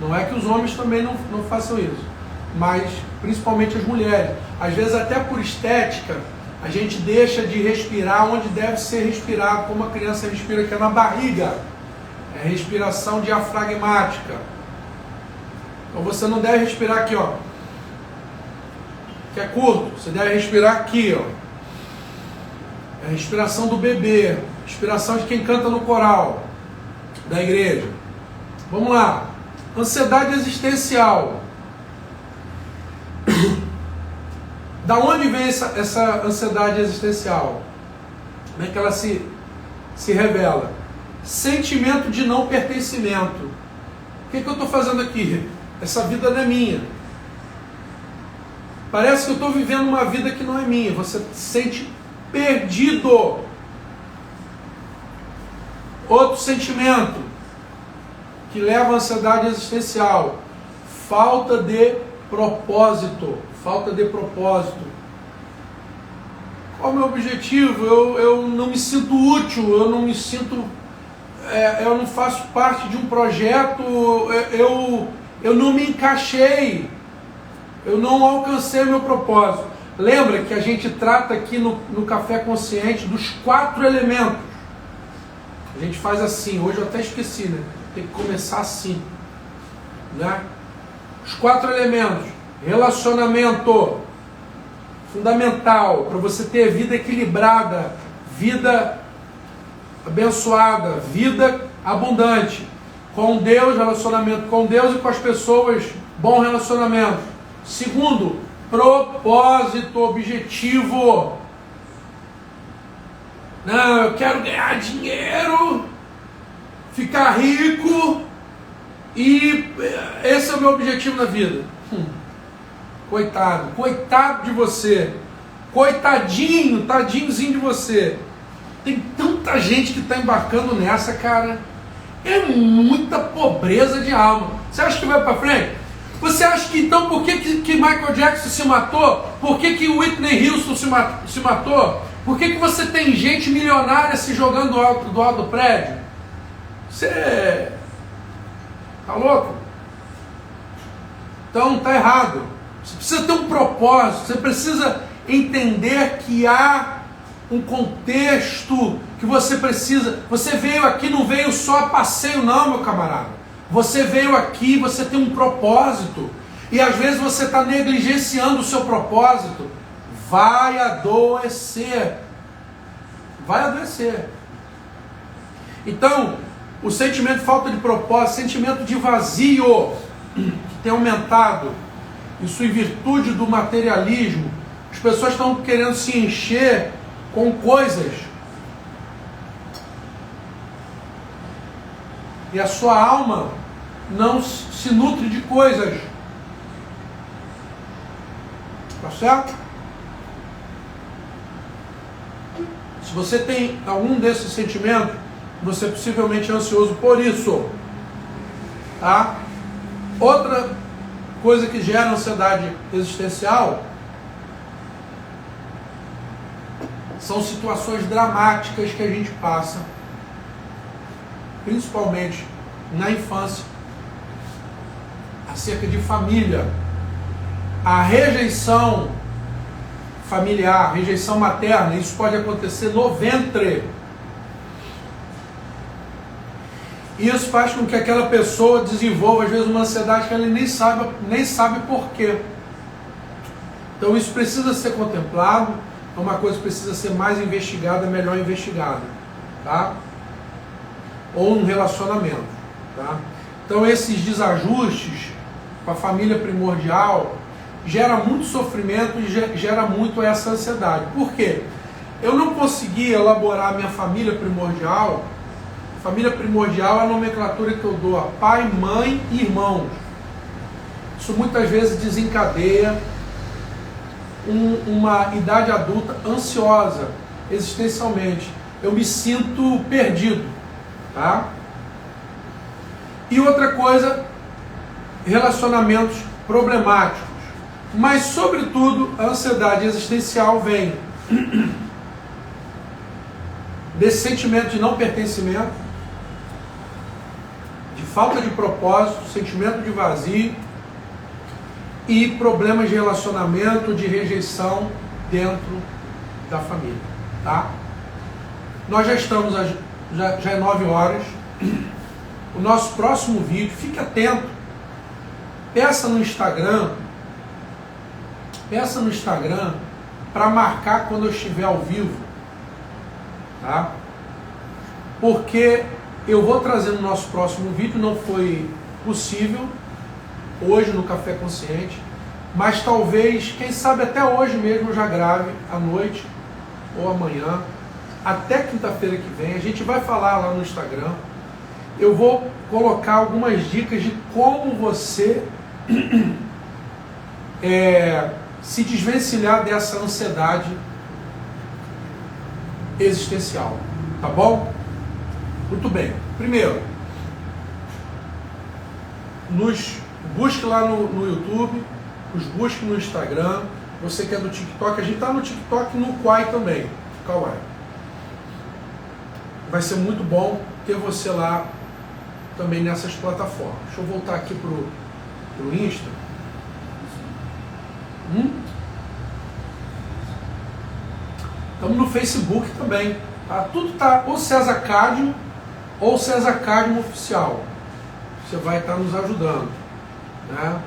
Não é que os homens também não façam isso, mas principalmente as mulheres. Às vezes até por estética, a gente deixa de respirar onde deve ser respirado, como a criança respira, que é na barriga. É respiração diafragmática. Então você não deve respirar aqui, ó, que é curto. Você deve respirar aqui, ó. É a respiração do bebê, respiração de quem canta no coral da igreja. Vamos lá. Ansiedade existencial. Da onde vem essa ansiedade existencial? Como é que ela se revela? Sentimento de não pertencimento. O que eu estou fazendo aqui? Essa vida não é minha. Parece que eu estou vivendo uma vida que não é minha. Você se sente perdido. Outro sentimento que leva à ansiedade existencial: falta de propósito. Falta de propósito. Qual é o meu objetivo? Eu não me sinto útil, eu não me sinto... eu não faço parte de um projeto, eu não me encaixei, eu não alcancei meu propósito. Lembra que a gente trata aqui no Café Consciente dos 4 elementos. A gente faz assim, hoje eu até esqueci, né? Tem que começar assim, né? Os 4 elementos. Relacionamento, fundamental para você ter vida equilibrada, vida abençoada, vida abundante. Com Deus, relacionamento com Deus e com as pessoas, bom relacionamento. Segundo, propósito, objetivo. Não, eu quero ganhar dinheiro, ficar rico e esse é o meu objetivo na vida. Coitado de você, coitadinho, tadinhozinho de você. Tem tanta gente que está embarcando nessa, cara. É muita pobreza de alma. Você acha que vai para frente? Você acha que então por que Michael Jackson se matou? Por que Whitney Houston se matou? Por que você tem gente milionária se jogando do alto do prédio? Você tá louco? Então tá errado. Você precisa ter um propósito, você precisa entender que há um contexto que você precisa. Você veio aqui, não veio só a passeio não, meu camarada. Você veio aqui, você tem um propósito. E às vezes você está negligenciando o seu propósito. Vai adoecer. Vai adoecer. Então, o sentimento de falta de propósito, sentimento de vazio, que tem aumentado. Isso em virtude do materialismo. As pessoas estão querendo se encher com coisas. E a sua alma não se nutre de coisas. Tá certo? Se você tem algum desses sentimentos, você possivelmente é ansioso por isso. Tá? Outra coisa que gera ansiedade existencial são situações dramáticas que a gente passa, principalmente na infância, acerca de família. A rejeição familiar, rejeição materna, isso pode acontecer no ventre. Isso faz com que aquela pessoa desenvolva, às vezes, uma ansiedade que ela nem sabe por quê. Então isso precisa ser contemplado, é uma coisa que precisa ser mais investigada, melhor investigada. Tá? Ou um relacionamento. Tá? Então esses desajustes com a família primordial gera muito sofrimento e gera muito essa ansiedade. Por quê? Eu não consegui elaborar a minha família primordial. Família primordial é a nomenclatura que eu dou a pai, mãe e irmãos. Isso muitas vezes desencadeia uma idade adulta ansiosa, existencialmente. Eu me sinto perdido. Tá? E outra coisa, relacionamentos problemáticos. Mas, sobretudo, a ansiedade existencial vem desse sentimento de não pertencimento, de falta de propósito, sentimento de vazio e problemas de relacionamento, de rejeição dentro da família, tá? Nós já estamos, já é 9 horas, o nosso próximo vídeo, fique atento, peça no Instagram para marcar quando eu estiver ao vivo, tá? Porque eu vou trazer no nosso próximo vídeo, não foi possível hoje no Café Consciente, mas talvez, quem sabe até hoje mesmo eu já grave à noite ou amanhã, até quinta-feira que vem, a gente vai falar lá no Instagram, eu vou colocar algumas dicas de como você se desvencilhar dessa ansiedade existencial, tá bom? Muito bem. Primeiro, nos busque lá no YouTube, nos busque no Instagram, você que é do TikTok, a gente está no TikTok e no Quai também, Kawaii. Vai ser muito bom ter você lá também nessas plataformas. Deixa eu voltar aqui pro Insta. Estamos no Facebook também. Tá? Tudo tá ou César Cadmo ou César Cadmo Oficial. Você vai estar nos ajudando. Né?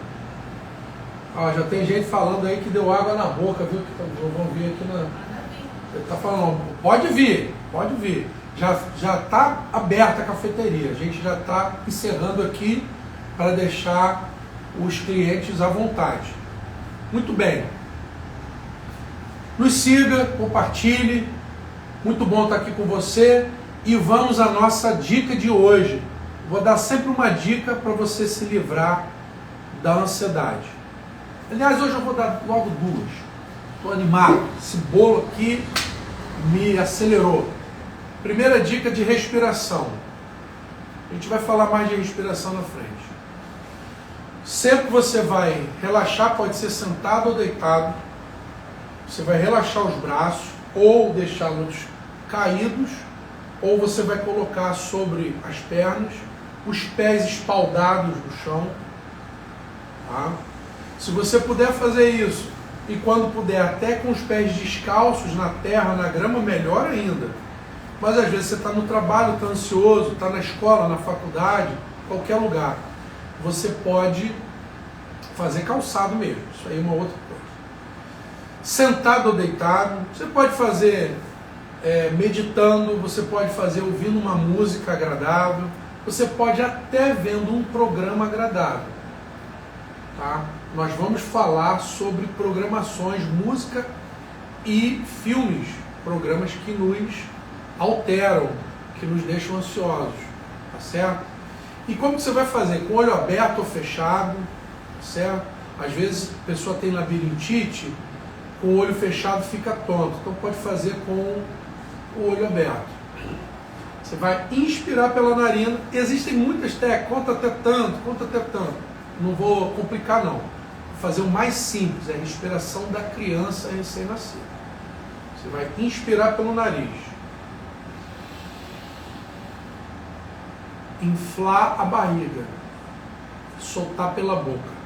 Ó, já tem gente falando aí que deu água na boca, viu? Que vão vir aqui na. Ele está falando, pode vir. Já está aberta a cafeteria. A gente já está encerrando aqui para deixar os clientes à vontade. Muito bem. Nos siga, compartilhe. Muito bom estar aqui com você. E vamos à nossa dica de hoje. Vou dar sempre uma dica para você se livrar da ansiedade. Aliás, hoje eu vou dar logo 2. Estou animado. Esse bolo aqui me acelerou. Primeira dica de respiração. A gente vai falar mais de respiração na frente. Sempre que você vai relaxar, pode ser sentado ou deitado. Você vai relaxar os braços ou deixá-los caídos, ou você vai colocar sobre as pernas, os pés espaldados no chão. Tá? Se você puder fazer isso, e quando puder, até com os pés descalços na terra, na grama, melhor ainda. Mas às vezes você está no trabalho, está ansioso, está na escola, na faculdade, qualquer lugar. Você pode fazer calçado mesmo. Isso aí é uma outra coisa. Sentado ou deitado, você pode fazer meditando, você pode fazer ouvindo uma música agradável, você pode até vendo um programa agradável. Tá? Nós vamos falar sobre programações, música e filmes, programas que nos alteram, que nos deixam ansiosos, tá certo? E como que você vai fazer? Com o olho aberto ou fechado, tá certo? Às vezes a pessoa tem labirintite, com o olho fechado fica tonto, então pode fazer com o olho aberto. Você vai inspirar pela narina, existem muitas técnicas, conta até tanto, não vou complicar não, vou fazer o mais simples, é a respiração da criança recém-nascida. Você vai inspirar pelo nariz, inflar a barriga, soltar pela boca.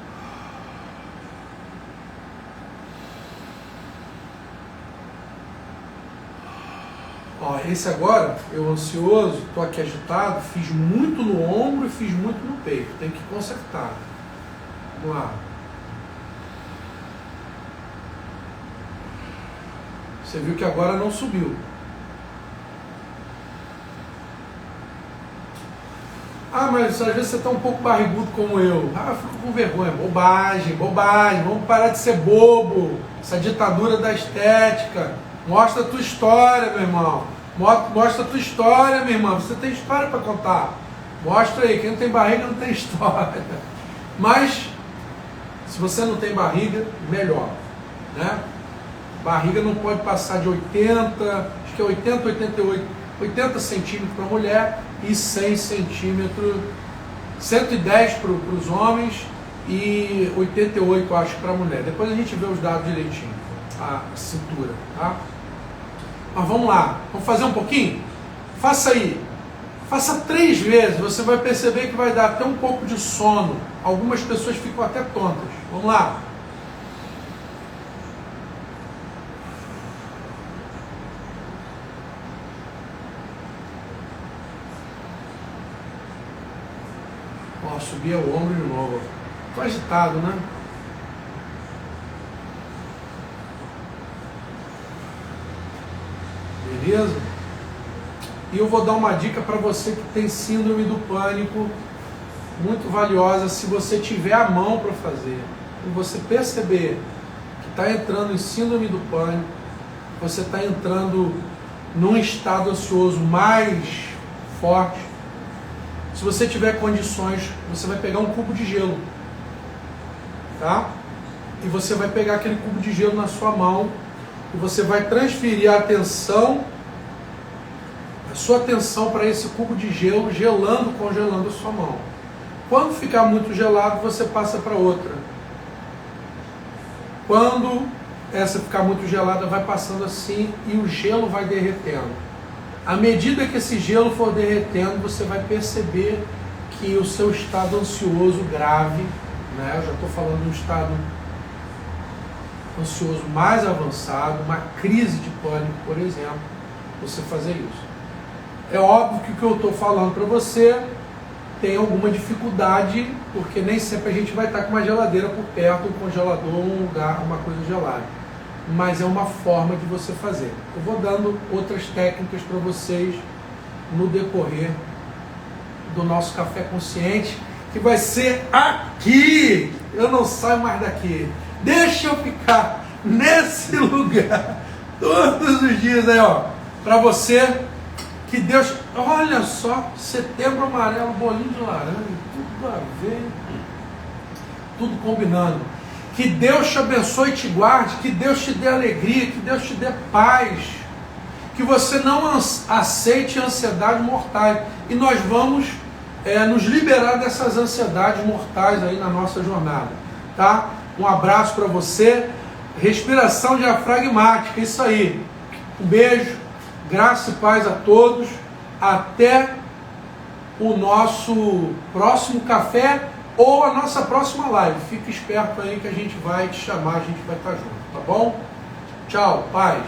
Ó, esse agora, eu ansioso, estou aqui agitado, fiz muito no ombro e fiz muito no peito, tem que consertar. Vamos lá. Você viu que agora não subiu. Ah, mas às vezes você está um pouco barrigudo como eu. Ah, eu fico com vergonha. Bobagem. Vamos parar de ser bobo. Essa ditadura da estética. Mostra a tua história, meu irmão. Mostra a tua história, minha irmã. Você tem história para contar. Mostra aí. Quem não tem barriga não tem história. Mas, se você não tem barriga, melhor. Né? Barriga não pode passar de 80, acho que é 80, 88, 80 centímetros para a mulher e 100 centímetros, 110 para os homens e 88, acho, para a mulher. Depois a gente vê os dados direitinho, a cintura, tá? Mas vamos lá, vamos fazer um pouquinho? Faça aí, faça 3 vezes, você vai perceber que vai dar até um pouco de sono. Algumas pessoas ficam até tontas. Vamos lá. Ó, subir o ombro de novo. Tô agitado, né? Beleza? E eu vou dar uma dica para você que tem síndrome do pânico, muito valiosa. Se você tiver a mão para fazer, e você perceber que está entrando em síndrome do pânico, você está entrando num estado ansioso mais forte, se você tiver condições, você vai pegar um cubo de gelo, tá? E você vai pegar aquele cubo de gelo na sua mão e você vai transferir a sua atenção para esse cubo de gelo, congelando a sua mão. Quando ficar muito gelado, você passa para outra. Quando essa ficar muito gelada, vai passando assim e o gelo vai derretendo. À medida que esse gelo for derretendo, você vai perceber que o seu estado ansioso grave, né? Eu já estou falando de um estado ansioso mais avançado, uma crise de pânico, por exemplo, você fazer isso. É óbvio que o que eu estou falando para você tem alguma dificuldade, porque nem sempre a gente vai estar com uma geladeira por perto, um congelador, um lugar, uma coisa gelada. Mas é uma forma de você fazer. Eu vou dando outras técnicas para vocês no decorrer do nosso Café Consciente, que vai ser aqui. Eu não saio mais daqui. Deixa eu ficar nesse lugar todos os dias aí, ó, para você. Que Deus, olha só, Setembro Amarelo, bolinho de laranja, tudo a ver, tudo combinando. Que Deus te abençoe e te guarde, que Deus te dê alegria, que Deus te dê paz, que você não aceite ansiedades mortais. E nós vamos nos liberar dessas ansiedades mortais aí na nossa jornada, tá? Um abraço para você, respiração diafragmática, isso aí. Um beijo, graça e paz a todos, até o nosso próximo café ou a nossa próxima live. Fique esperto aí que a gente vai te chamar, a gente vai estar junto, tá bom? Tchau, paz.